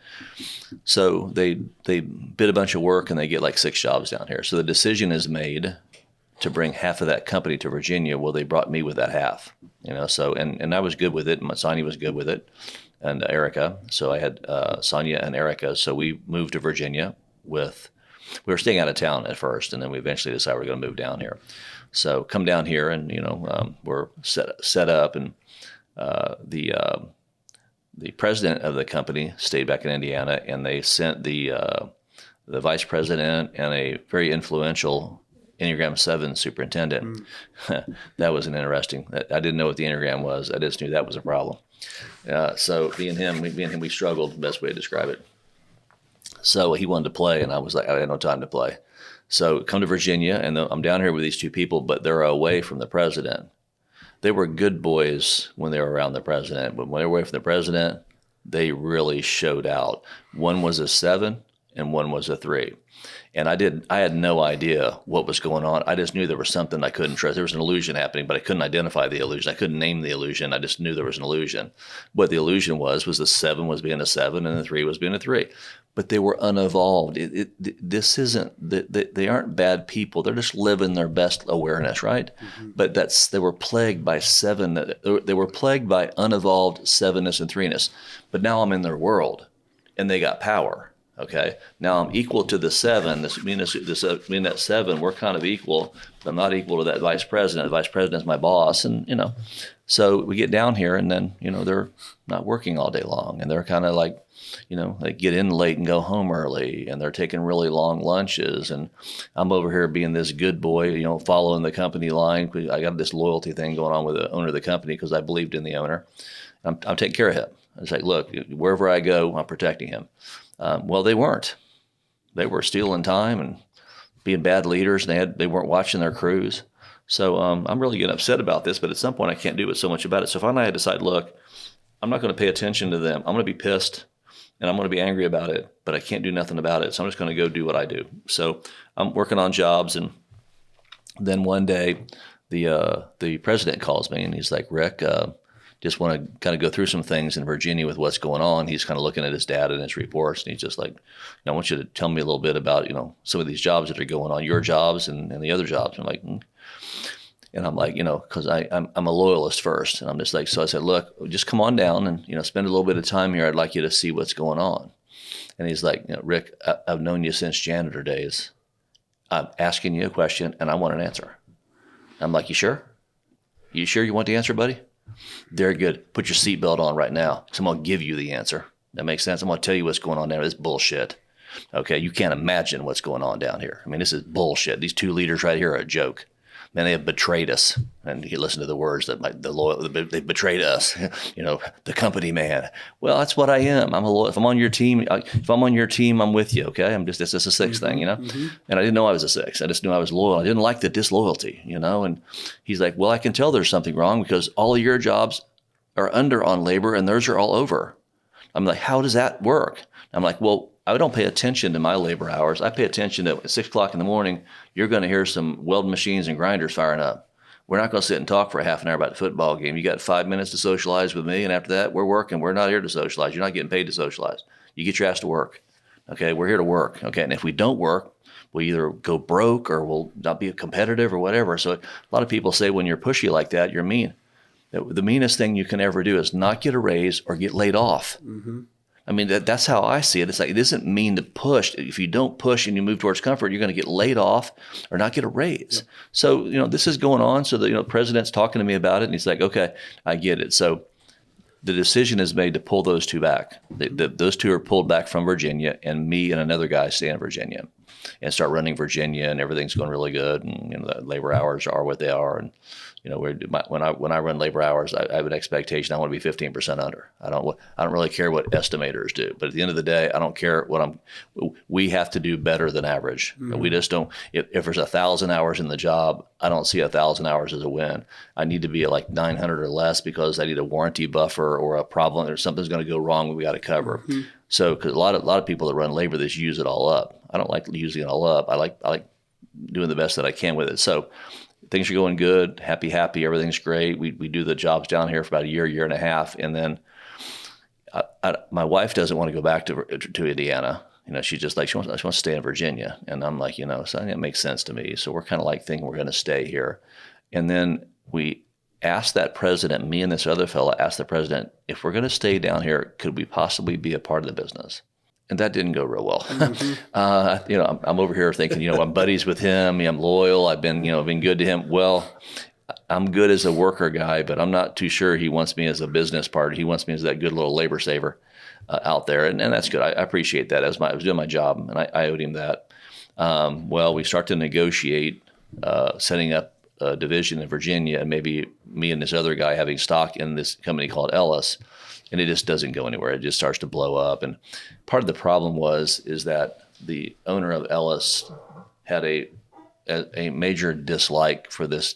So they bid a bunch of work, and they get like 6 jobs down here. So the decision is made to bring half of that company to Virginia. Well, they brought me with that half, so, and I was good with it. And Sonia was good with it, and Erica. So I had Sonia and Erica. So we moved to Virginia we were staying out of town at first, and then we eventually decided we're going to move down here. So come down here, and we're set up, and the president of the company stayed back in Indiana, and they sent the vice president and a very influential Enneagram 7 superintendent. That was an interesting. I didn't know what the Enneagram was. I just knew that was a problem. So me and him, we struggled. The best way to describe it. So he wanted to play, and I was like, I had no time to play. So come to Virginia, and I'm down here with these 2 people, but they're away from the president. They were good boys when they were around the president, but when they were away from the president, they really showed out. One was a 7, and one was a 3. And I had no idea what was going on. I just knew there was something I couldn't trust. There was an illusion happening, but I couldn't identify the illusion. I couldn't name the illusion. I just knew there was an illusion. What the illusion was the 7 was being a 7 and the 3 was being a 3. But they were unevolved. This isn't, they aren't bad people. They're just living their best awareness, right? But they were plagued by 7. They were plagued by unevolved 7ness and 3ness. But now I'm in their world, and they got power. Okay, now I'm equal to the 7. Me and that 7, we're kind of equal, but I'm not equal to that vice president. The vice president's my boss, and so we get down here, and then they're not working all day long, and they're kind of like, they get in late and go home early, and they're taking really long lunches, and I'm over here being this good boy, following the company line. I got this loyalty thing going on with the owner of the company because I believed in the owner. I'm taking care of him. I was like, look, wherever I go, I'm protecting him. Well, they weren't. They were stealing time and being bad leaders. And they weren't watching their crews. So I'm really getting upset about this, but at some point I can't do so much about it. So finally I decide, look, I'm not going to pay attention to them. I'm going to be pissed and I'm going to be angry about it, but I can't do nothing about it. So I'm just going to go do what I do. So I'm working on jobs, and then one day the president calls me and he's like, Rick, just want to kind of go through some things in Virginia with what's going on. He's kind of looking at his data and his reports, and he's just like, I want you to tell me a little bit about, some of these jobs that are going on, your jobs and the other jobs. I'm like, And I'm like, because I'm a loyalist first. And I'm just like, so I said, look, just come on down and, spend a little bit of time here. I'd like you to see what's going on. And he's like, Rick, I've known you since janitor days. I'm asking you a question and I want an answer. I'm like, you sure? You sure you want the answer, buddy? Very good. Put your seatbelt on right now. So I'm going to give you the answer. That makes sense. I'm going to tell you what's going on down there. This is bullshit. Okay, you can't imagine what's going on down here. I mean, this is bullshit. These two leaders right here are a joke. Man, they have betrayed us. And you listen to the words that they betrayed us. The company man. Well, that's what I am. I'm a loyal. If I'm on your team, I'm with you. Okay, it's just a six thing, And I didn't know I was a six. I just knew I was loyal. I didn't like the disloyalty, And he's like, well, I can tell there's something wrong because all of your jobs are under on labor and theirs are all over. I'm like, how does that work? I'm like, well, I don't pay attention to my labor hours. I pay attention to at 6 o'clock in the morning, you're going to hear some welding machines and grinders firing up. We're not going to sit and talk for a half an hour about the football game. You got 5 minutes to socialize with me, and after that, we're working. We're not here to socialize. You're not getting paid to socialize. You get your ass to work. Okay, we're here to work. Okay, and if we don't work, we'll either go broke or we'll not be competitive or whatever. So a lot of people say when you're pushy like that, you're mean. The meanest thing you can ever do is not get a raise or get laid off. Mm-hmm. I mean, that's how I see it. It's like, it doesn't mean to push. If you don't push and you move towards comfort, you're going to get laid off or not get a raise. Yep. So, this is going on. So the president's talking to me about it, and he's like, okay, I get it. So the decision is made to pull those two back. Those two are pulled back from Virginia, and me and another guy stay in Virginia and start running Virginia, and everything's going really good. And the labor hours are what they are. And when I run labor hours, I have an expectation I want to be 15% under. I don't really care what estimators do, but at the end of the day, I don't care we have to do better than average. Mm-hmm. We just don't. If there's 1,000 hours in the job, I don't see 1,000 hours as a win. I need to be at like 900 or less because I need a warranty buffer or a problem or something's going to go wrong. We got to cover. Mm-hmm. So, because a lot of people that run labor, they just use it all up. I don't like using it all up. I like doing the best that I can with it. So things are going good, happy, everything's great. We do the jobs down here for about a year and a half. And then my wife doesn't want to go back to Indiana. She's just like, she wants to stay in Virginia. And I'm like, so that makes sense to me. So we're kind of like thinking we're going to stay here. And then we asked that president, me and this other fellow asked the president, if we're going to stay down here, could we possibly be a part of the business? And that didn't go real well. Mm-hmm. I'm over here thinking, I'm buddies with him. I'm loyal. I've been good to him. Well, I'm good as a worker guy, but I'm not too sure he wants me as a business partner. He wants me as that good little labor saver out there. And that's good. I appreciate that. I was doing my job, and I owed him that. Well, we start to negotiate setting up a division in Virginia, and maybe me and this other guy having stock in this company called Ellis. And it just doesn't go anywhere. It just starts to blow up. And part of the problem is that the owner of Ellis had a major dislike for this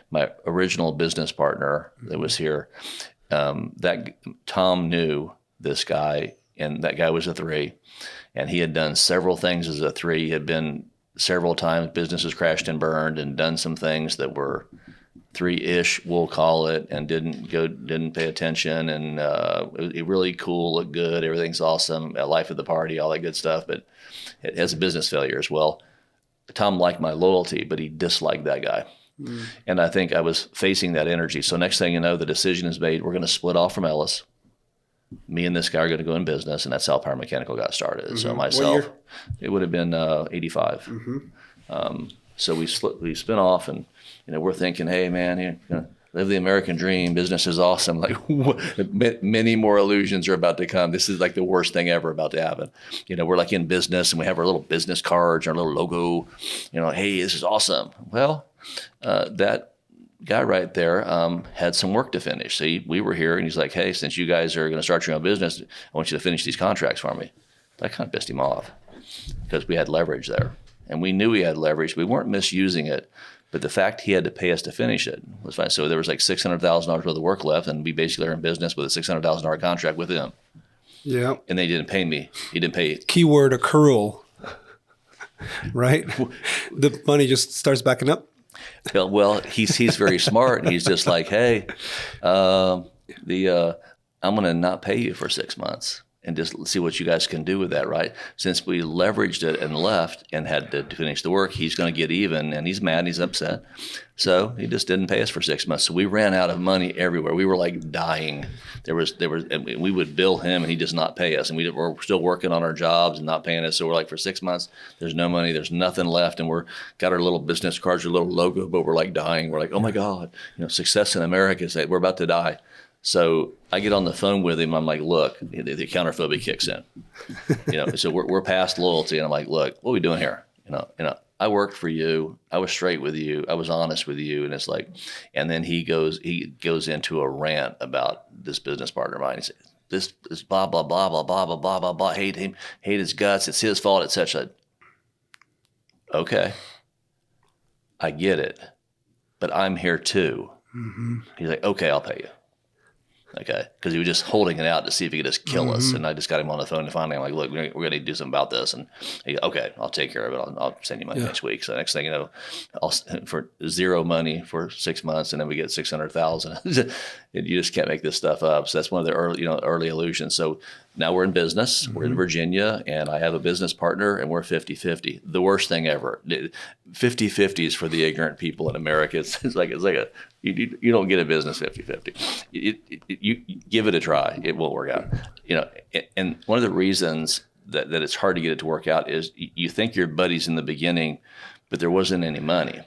my original business partner that was here. That Tom knew this guy, and that guy was a 3, and he had done several things as a 3. He had been several times businesses crashed and burned, and done some things that were 3-ish, we'll call it, and didn't pay attention, and it really cool, looked good, everything's awesome, life of the party, all that good stuff, but it has a business failure as well. Tom liked my loyalty, but he disliked that guy. Mm. And I think I was facing that energy. So next thing you know, the decision is made, we're going to split off from Ellis. Me and this guy are going to go in business, and that's how Power Mechanical got started. Mm-hmm. So myself, it would have been 85. Mm-hmm. So we spin off, and we're thinking, hey man, live the American dream. Business is awesome. Like many more illusions are about to come. This is like the worst thing ever about to happen. We're like in business, and we have our little business cards, our little logo. Hey, this is awesome. Well, that guy right there had some work to finish. So we were here, and he's like, hey, since you guys are going to start your own business, I want you to finish these contracts for me. That kind of pissed him off because we had leverage there. and we knew he had leverage. We weren't misusing it, but the fact he had to pay us to finish it was fine. So there was like $600,000 worth of work left, and we basically are in business with a $600,000 contract with him. Yeah. And they didn't pay me. He didn't pay. Keyword accrual, right? The money just starts backing up. Well, he's very smart, and he's just like, hey, I'm going to not pay you for 6 months and just see what you guys can do with that, right? Since we leveraged it and left and had to finish the work, he's going to get even, and he's mad and he's upset. So he just didn't pay us for 6 months. So we ran out of money everywhere. We were like dying. And we would bill him and he'd just not pay us. And we were still working on our jobs and not paying us. So we're like, for 6 months, there's no money, there's nothing left. And we're got our little business cards, our little logo, but we're like dying. We're like, oh my God, success in America is that we're about to die. So I get on the phone with him. I'm like, look, the counterphobia kicks in. So we're past loyalty, and I'm like, look, what are we doing here? I worked for you. I was straight with you. I was honest with you. And it's like, and then he goes into a rant about this business partner of mine. He said, this is blah blah blah blah blah blah blah blah blah. Hate him, hate his guts. It's his fault, etc. Okay, I get it, but I'm here too. Mm-hmm. He's like, okay, I'll pay you. Okay, because he was just holding it out to see if he could just kill us, and I just got him on the phone, and finally I'm like, look, we're going to do something about this, and he, okay, I'll take care of it. I'll send you money next week. So next thing you know, for zero money for 6 months, and then we get 600,000. You just can't make this stuff up. So that's one of the early illusions. So now we're in business. Mm-hmm. We're in Virginia, and I have a business partner, and we're 50-50. The worst thing ever. 50-50 is for the ignorant people in America. It's like you don't get a business 50-50. You give it a try. It will work out. And one of the reasons that it's hard to get it to work out is you think you're buddies in the beginning, but there wasn't any money.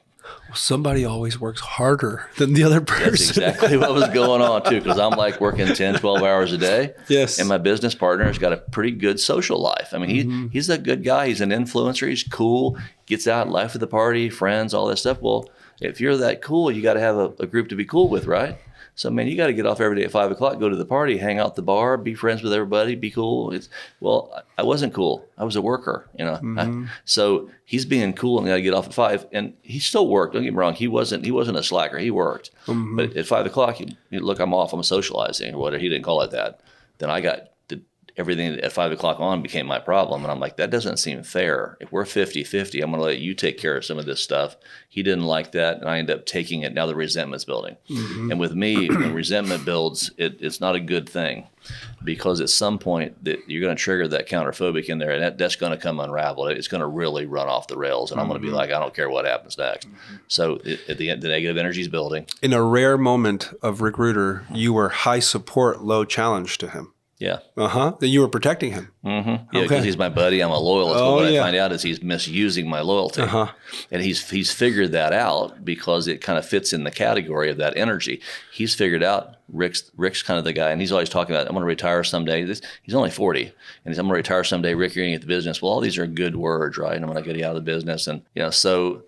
Well, somebody always works harder than the other person. That's exactly what was going on too, because I'm like working 10, 12 hours a day. Yes. And my business partner has got a pretty good social life. I mean, he's a good guy. He's an influencer. He's cool. Gets out, life of the party, friends, all that stuff. Well, if you're that cool, you got to have a group to be cool with, right? So, man, you got to get off every day at 5 o'clock, go to the party, hang out at the bar, be friends with everybody, be cool. I wasn't cool. I was a worker, so he's being cool and got to get off at 5. And he still worked. Don't get me wrong. He wasn't a slacker. He worked. Mm-hmm. But at 5 o'clock, look, I'm off. I'm socializing or whatever. He didn't call it that. Then I got everything at 5 o'clock on became my problem. And I'm like, that doesn't seem fair. If we're 50-50, I'm going to let you take care of some of this stuff. He didn't like that. And I ended up taking it. Now the resentment's building. Mm-hmm. And with me, when resentment builds, it's not a good thing, because at some point that you're going to trigger that counterphobic in there, and that's going to come unraveled. It's going to really run off the rails. And I'm going to be like, I don't care what happens next. Mm-hmm. So at the end, the negative energy is building. In a rare moment of Rick Ruder, you were high support, low challenge to him. Yeah. Then you were protecting him. Mm-hmm. Yeah, because he's my buddy. I'm a loyalist. But what I find out is he's misusing my loyalty. And he's figured that out because it kind of fits in the category of that energy. He's figured out Rick's kind of the guy, and he's always talking about, I'm going to retire someday. He's only 40, and he's, I'm going to retire someday. Rick, you're going to get the business. Well, all these are good words, right? And I'm going to get you out of the business. And so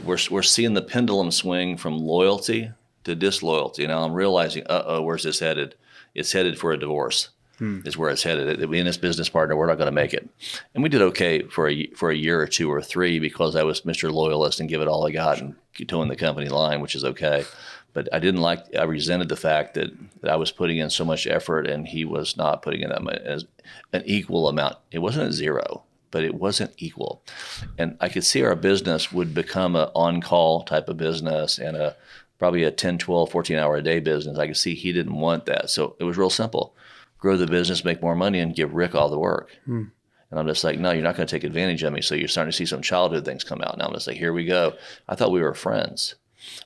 we're seeing the pendulum swing from loyalty to disloyalty. Now I'm realizing, where's this headed? It's headed for a divorce. Is where it's headed. Me and this business partner, we're not going to make it. And we did okay for a year or two or three, because I was Mr. Loyalist and give it all I got and towing the company line, which is okay. But I resented the fact that I was putting in so much effort and he was not putting in that much, as an equal amount. It wasn't a zero, but it wasn't equal. And I could see our business would become an on-call type of business and probably a 10, 12, 14-hour a day business. I could see he didn't want that. So it was real simple. Grow the business, make more money, and give Rick all the work. And I'm just like, no, you're not going to take advantage of me. So you're starting to see some childhood things come out. Now I'm just like, here we go. I thought we were friends.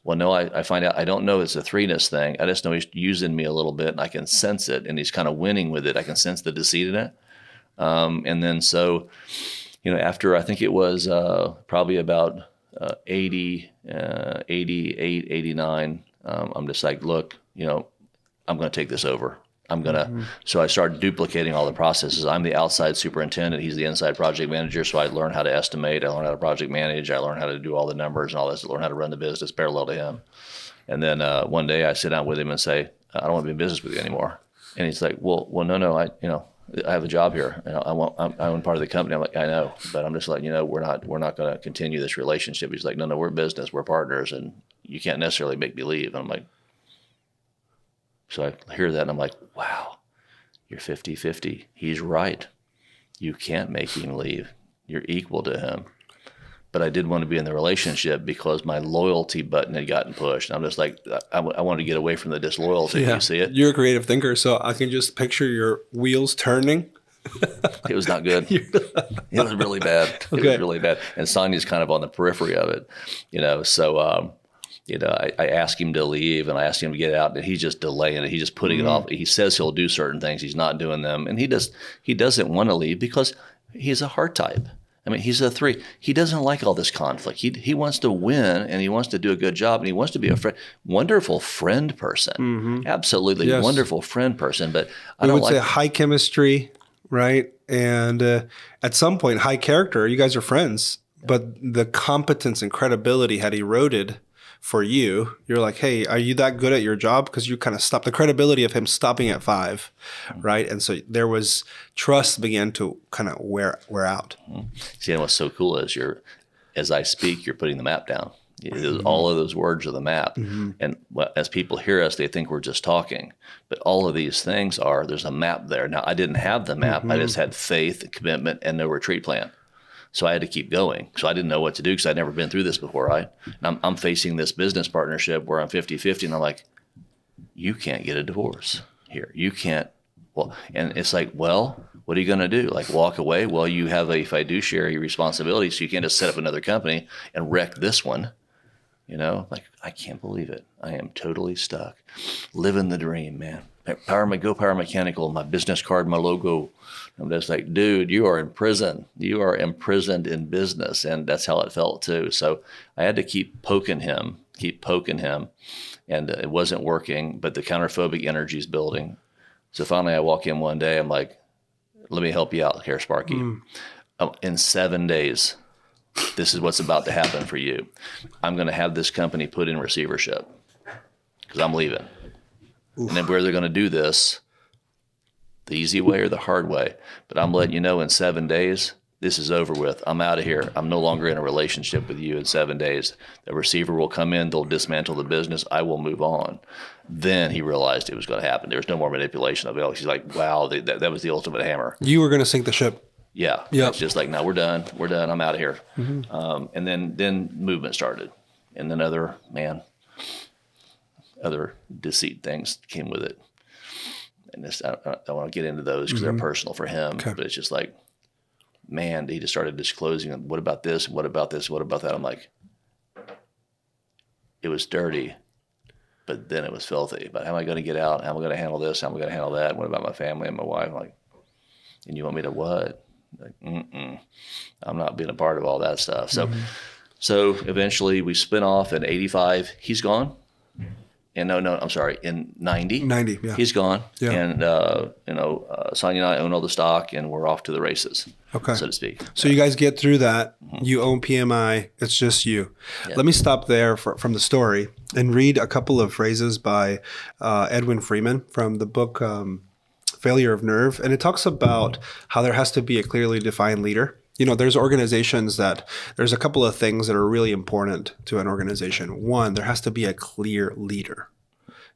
Well, no, I find out, I don't know it's a threeness thing. I just know he's using me a little bit, and I can sense it, and he's kind of winning with it. I can sense the deceit in it. And then so, after I think it was probably about 88, 89, I'm just like, look, I'm going to take this over. I'm going to, so I started duplicating all the processes. I'm the outside superintendent. He's the inside project manager. So I learned how to estimate. I learned how to project manage. I learned how to do all the numbers and all this, learn how to run the business parallel to him. And then one day I sit down with him and say, I don't want to be in business with you anymore. And he's like, well, no, I have a job here. You know, I own part of the company. I'm like, I know, but I'm just letting you know, we're not going to continue this relationship. He's like, no, we're business, we're partners, and you can't necessarily make me leave. And I'm like, so I hear that and I'm like, wow, you're 50-50. He's right. You can't make him leave. You're equal to him. But I did want to be in the relationship because my loyalty button had gotten pushed. I'm just like, I wanted to get away from the disloyalty. Yeah. You see it? You're a creative thinker, so I can just picture your wheels turning. It was not good. It was really bad. It was really bad. And Sonia's kind of on the periphery of it, you know. So, you know, I asked him to leave and I asked him to get out, and he's just delaying it. He's just putting it off. He says he'll do certain things. He's not doing them. And he doesn't want to leave because he's a heart type. I mean, he's a 3. He doesn't like all this conflict. He wants to win and he wants to do a good job and he wants to be a wonderful friend person. Absolutely wonderful friend person. But I don't would say high chemistry, right? And at some point, high character. You guys are friends, but the competence and credibility had eroded for you. You're like, hey, are you that good at your job? Because you kind of stopped the credibility of him stopping at 5, right? And so there was trust began to kind of wear out. See, and what's so cool is as I speak, you're putting the map down. All of those words are the map. And as people hear us, they think we're just talking. But all of these things there's a map there. Now, I didn't have the map. I just had faith, commitment, and no retreat plan. So I had to keep going. So I didn't know what to do because I'd never been through this before, right? And I'm facing this business partnership where I'm 50-50, and I'm like, you can't get a divorce here. You can't. Well, and it's like, well, what are you going to do? Like walk away? Well, you have a fiduciary responsibility, so you can't just set up another company and wreck this one. You know, like, I can't believe it. I am totally stuck. Living the dream, man. Power Mechanical, my business card, my logo. I'm just like, dude, you are in prison. You are imprisoned in business. And that's how it felt too. So I had to keep poking him. And it wasn't working, but the counterphobic energy is building. So finally I walk in one day, I'm like, let me help you out here, Sparky. In 7 days, this is what's about to happen for you. I'm going to have this company put in receivership because I'm leaving. And then where they're going to do this, the easy way or the hard way. But I'm letting you know in 7 days, this is over with. I'm out of here. I'm no longer in a relationship with you in 7 days. The receiver will come in. They'll dismantle the business. I will move on. Then he realized it was going to happen. There was no more manipulation of it. He's like, wow, that was the ultimate hammer. You were going to sink the ship. Yeah. It's just like, no, we're done. We're done. I'm out of here. And then movement started. And then other deceit things came with it. And I don't want to get into those because they're personal for him. Okay. But it's just like, man, he just started disclosing, what about this? What about this? What about that? I'm like, it was dirty, but then it was filthy. But how am I going to get out? How am I going to handle this? How am I going to handle that? What about my family and my wife? I'm like, and you want me to what? Like, I'm not being a part of all that stuff. So eventually we spin off in 85. He's gone. And I'm sorry, in 90. 90, yeah. He's gone. Yeah. And, Sonia and I own all the stock, and we're off to the races, so to speak. So you guys get through that. You own PMI. It's just you. Yeah. Let me stop there from the story and read a couple of phrases by Edwin Freeman from the book Failure of Nerve. And it talks about how there has to be a clearly defined leader. You know, there's organizations there's a couple of things that are really important to an organization. One, there has to be a clear leader.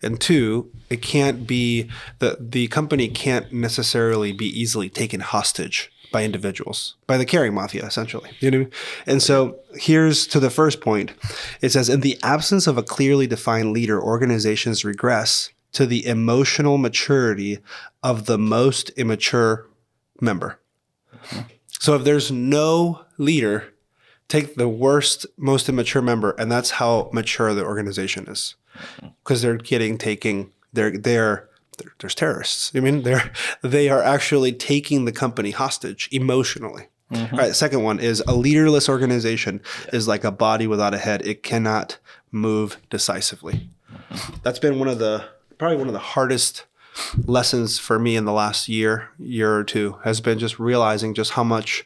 And two, it can't be the company can't necessarily be easily taken hostage by individuals, by the caring mafia, essentially. You know? And so here's to the first point. It says, in the absence of a clearly defined leader, organizations regress to the emotional maturity of the most immature member. So if there's no leader, take the worst, most immature member, and that's how mature the organization is, because there's terrorists. I mean, they are actually taking the company hostage emotionally. All right. Second one is a leaderless organization is like a body without a head. It cannot move decisively. That's been probably one of the hardest lessons for me in the last year or two, has been just realizing just how much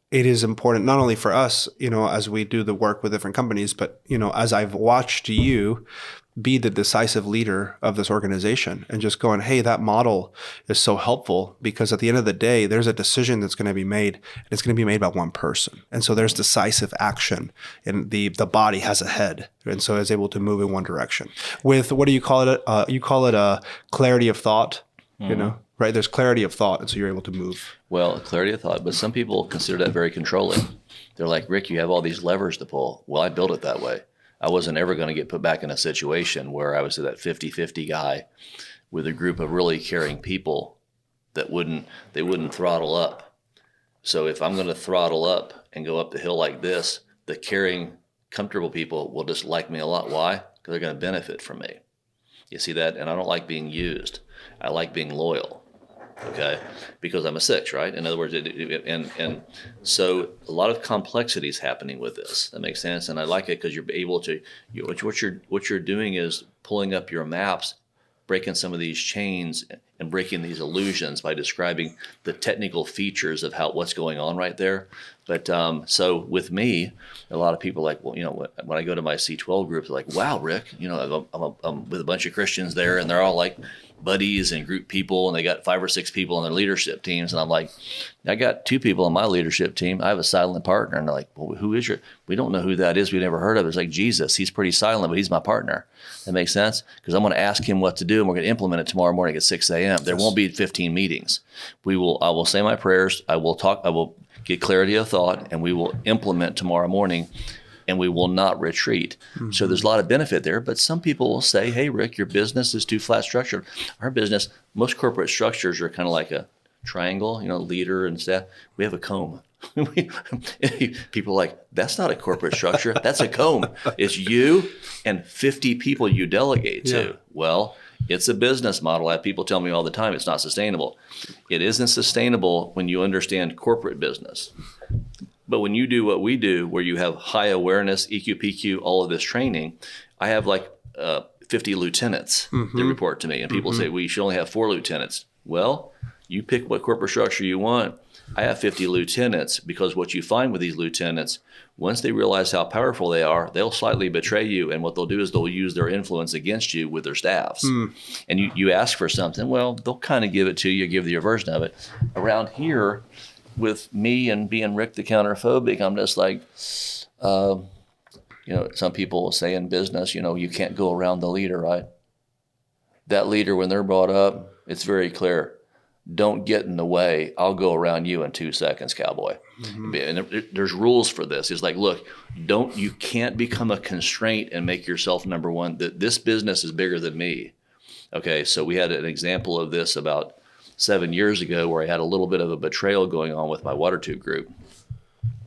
it is important, not only for us, as we do the work with different companies, but, as I've watched you be the decisive leader of this organization and just going, hey, that model is so helpful because at the end of the day, there's a decision that's going to be made and it's going to be made by one person. And so there's decisive action and the body has a head. And so it's able to move in one direction with, what do you call it? You call it a clarity of thought, you know, right? There's clarity of thought. And so you're able to move. Well, clarity of thought, but some people consider that very controlling. They're like, Rick, you have all these levers to pull. Well, I built it that way. I wasn't ever going to get put back in a situation where I was that 50-50 guy with a group of really caring people that wouldn't throttle up. So if I'm going to throttle up and go up the hill like this, the caring, comfortable people will just like me a lot. Why? Because they're going to benefit from me. You see that? And I don't like being used. I like being loyal. Okay, because I'm a 6, right? In other words, and so a lot of complexity is happening with this. That makes sense, and I like it because you're able to. What you're doing is pulling up your maps, breaking some of these chains, and breaking these illusions by describing the technical features of what's going on right there. But so with me, a lot of people are like, well, you know, when I go to my C12 group, they're like, wow, Rick, you know, I'm with a bunch of Christians there, and they're all like buddies and group people, and they got 5 or 6 people on their leadership teams. And I'm like, I got 2 people on my leadership team. I have a silent partner. And they're like, well, who is we don't know who that is. We've never heard of it. It's like Jesus. He's pretty silent, but he's my partner. That makes sense? Because I'm going to ask him what to do, and we're going to implement it tomorrow morning at 6 a.m. There won't be 15 meetings. I will say my prayers. I will get clarity of thought, and we will implement tomorrow morning, and we will not retreat. Mm-hmm. So there's a lot of benefit there, but some people will say, hey, Rick, your business is too flat structured. Our business, most corporate structures are kind of like a triangle, you know, leader and staff. We have a comb. People are like, that's not a corporate structure. That's a comb. It's you and 50 people you delegate to. Yeah. Well, it's a business model. I have people tell me all the time it's not sustainable. It isn't sustainable when you understand corporate business. But when you do what we do, where you have high awareness, EQ, PQ, all of this training, I have like 50 lieutenants that report to me. And people say, well, you should only have 4 lieutenants. Well, you pick what corporate structure you want. I have 50 lieutenants because what you find with these lieutenants, once they realize how powerful they are, they'll slightly betray you. And what they'll do is they'll use their influence against you with their staffs. And you ask for something, well, they'll kind of give it to you, give you your version of it. Around here, with me and being Rick the counterphobic, I'm just like, you know, some people will say in business, you know, you can't go around the leader, right? That leader, when they're brought up, it's very clear. Don't get in the way. I'll go around you in 2 seconds, cowboy. And there's rules for this. It's like, look, you can't become a constraint and make yourself number one. This business is bigger than me. Okay, so we had an example of this about 7 years ago where I had a little bit of a betrayal going on with my water tube group.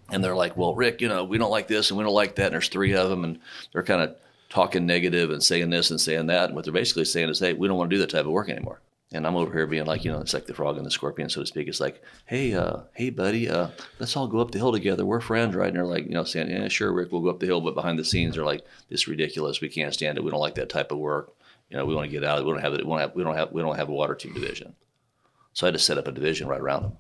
And they're like, well, Rick, you know, we don't like this and we don't like that. And there's 3 of them and they're kind of talking negative and saying this and saying that. And what they're basically saying is, hey, we don't want to do that type of work anymore. And I'm over here being like, you know, it's like the frog and the scorpion, so to speak. It's like, hey, buddy, let's all go up the hill together. We're friends, right? And they're like, you know, saying, yeah, sure, Rick, we'll go up the hill. But behind the scenes, they're like, this is ridiculous. We can't stand it. We don't like that type of work. You know, we want to get out of it. We don't have a water tube division. So I had to set up a division right around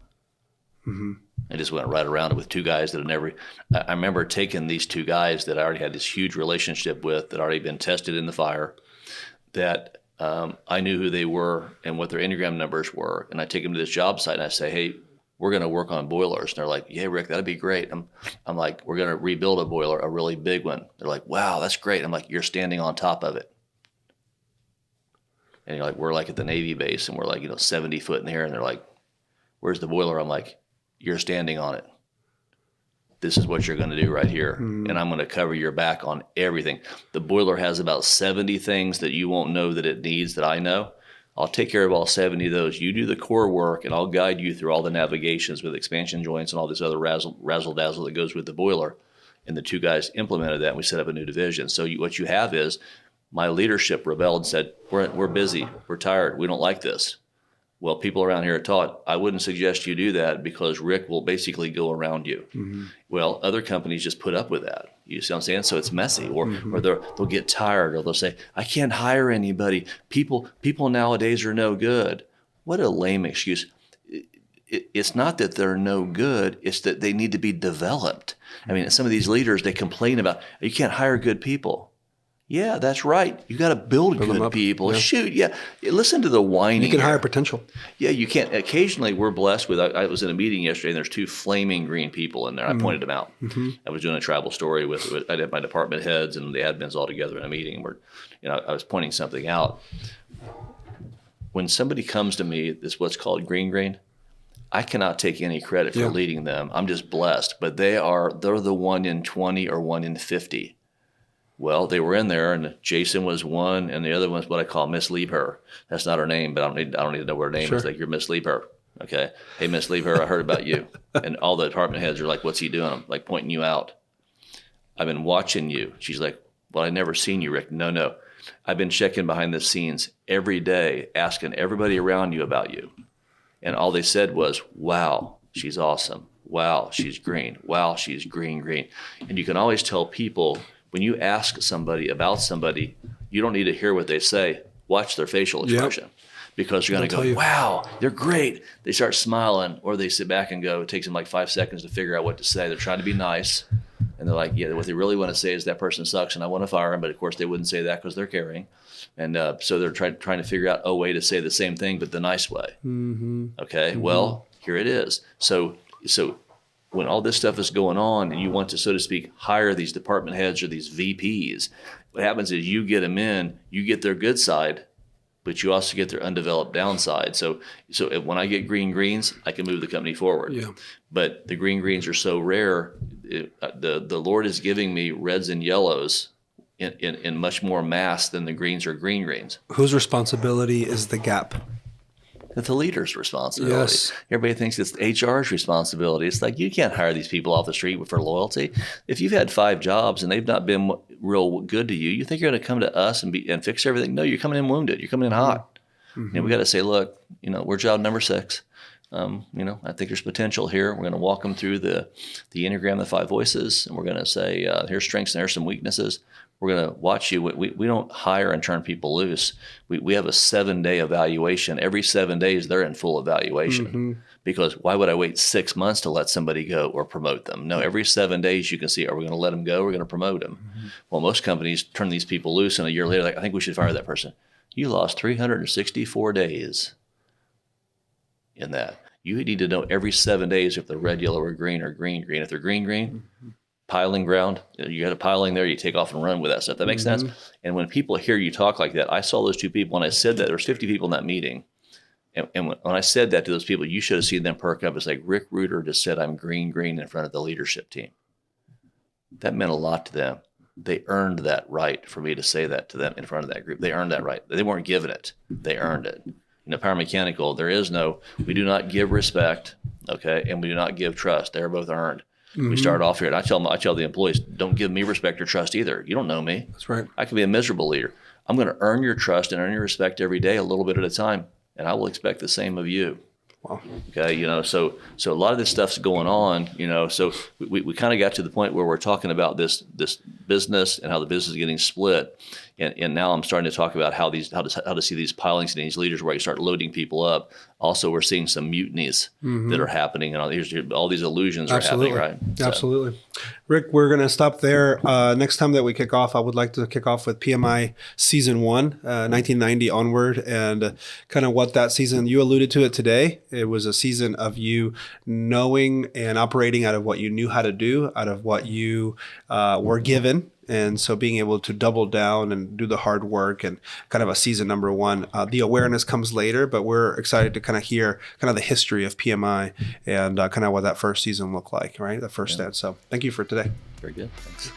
them. I just went right around it with 2 guys that had never. I remember taking these 2 guys that I already had this huge relationship with, that already been tested in the fire, that I knew who they were and what their Enneagram numbers were. And I take them to this job site and I say, hey, we're going to work on boilers. And they're like, yeah, Rick, that'd be great. I'm like, we're going to rebuild a boiler, a really big one. They're like, wow, that's great. I'm like, you're standing on top of it. And you're like, we're like at the Navy base and we're like, you know, 70 foot in the air. And they're like, where's the boiler? I'm like, you're standing on it. This is what you're going to do right here. And I'm going to cover your back on everything. The boiler has about 70 things that you won't know that it needs that I know. I'll take care of all 70 of those. You do the core work and I'll guide you through all the navigations with expansion joints and all this other razzle-dazzle that goes with the boiler. And the 2 guys implemented that and we set up a new division. So what you have is my leadership rebelled and said, we're busy, we're tired, we don't like this. Well, people around here are taught, I wouldn't suggest you do that because Rick will basically go around you. Well, other companies just put up with that. You see what I'm saying? So it's messy, or they'll get tired, or they'll say, I can't hire anybody. People nowadays are no good. What a lame excuse. It's not that they're no good, it's that they need to be developed. I mean, some of these leaders, they complain about, you can't hire good people. Yeah, that's right. You got to build them good up. people. Yeah. Shoot, yeah. Listen to the whining. You can here. hire potential. Yeah, you can't. Occasionally, we're blessed with. I was in a meeting yesterday, and there's two flaming green people in there. I pointed them out. I was doing a travel story with I had my department heads and the admins all together in a meeting. Where, I was pointing something out. When somebody comes to me, this what's called green. I cannot take any credit for leading them. I'm just blessed. But they're the 1 in 20 or 1 in 50. Well, they were in there, and Jason was one, and the other one's what I call Miss Lieber. That's not her name, but I don't need to know what her name is. Like, you're Miss Lieber. Okay. Hey, Miss Lieber, I heard about you. And all the department heads are like, what's he doing? I'm like pointing you out. I've been watching you. She's like, well, I never seen you, Rick. No. I've been checking behind the scenes every day, asking everybody around you about you. And all they said was, wow, she's awesome. Wow, she's green. Wow, she's green. And you can always tell people, when you ask somebody about somebody, you don't need to hear what they say. Watch their facial expression. Because you're going to go, wow, they're great. They start smiling, or they sit back and go, it takes them like 5 seconds to figure out what to say. They're trying to be nice. And they're like, yeah, what they really want to say is that person sucks and I want to fire him. But of course, they wouldn't say that because they're caring. And so they're trying to figure out a way to say the same thing, but the nice way. Okay, well, here it is. So when all this stuff is going on and you want to, so to speak, hire these department heads or these VPs, what happens is you get them in, you get their good side, but you also get their undeveloped downside. So when I get greens, I can move the company forward. Yeah. But the greens are so rare. The Lord is giving me reds and yellows in much more mass than the greens or greens. Whose responsibility is the gap? It's the leader's responsibility. Yes. Everybody thinks it's HR's responsibility. It's like, you can't hire these people off the street for loyalty. If you've had 5 jobs and they've not been real good to you, you think you're going to come to us and fix everything? No, you're coming in wounded. You're coming in hot. And we got to say, look, we're job number 6. I think there's potential here. We're going to walk them through the Enneagram, the 5 voices, and we're going to say, here's strengths and here's some weaknesses. We're going to watch you. We don't hire and turn people loose. We have a 7-day evaluation. Every 7 days, they're in full evaluation. Because why would I wait 6 months to let somebody go or promote them? No, every 7 days you can see, are we going to let them go? Or are we going to promote them? Well, most companies turn these people loose, and a year later, like, I think we should fire that person. You lost 364 days in that. You need to know every 7 days if they're red, yellow, or green, or green. If they're green, piling ground, you got a piling there, you take off and run with that stuff. That makes sense? And when people hear you talk like that, I saw those 2 people, and I said that, there was 50 people in that meeting. And when I said that to those people, you should have seen them perk up. It's like, Rick Reuter just said, I'm green in front of the leadership team. That meant a lot to them. They earned that right for me to say that to them in front of that group. They earned that right. They weren't given it. They earned it. Power Mechanical, we do not give respect, okay, and we do not give trust. They're both earned. We start off here, and I tell the employees, don't give me respect or trust either. You don't know me. That's right. I can be a miserable leader. I'm going to earn your trust and earn your respect every day, a little bit at a time, and I will expect the same of you. Wow. Okay, so a lot of this stuff's going on, so we kind of got to the point where we're talking about this business and how the business is getting split. And now I'm starting to talk about how to see these pilings and these leaders where you start loading people up. Also, we're seeing some mutinies that are happening, and all these illusions are happening, right? So. Absolutely. Rick, we're going to stop there. Next time that we kick off, I would like to kick off with PMI Season 1, 1990 onward, and kind of what that season, you alluded to it today. It was a season of you knowing and operating out of what you knew how to do, out of what you were given. And so being able to double down and do the hard work, and kind of a season number 1. The awareness comes later, but we're excited to kind of hear kind of the history of PMI and kind of what that first season looked like, right? The first stance. So thank you for today. Very good. Thanks.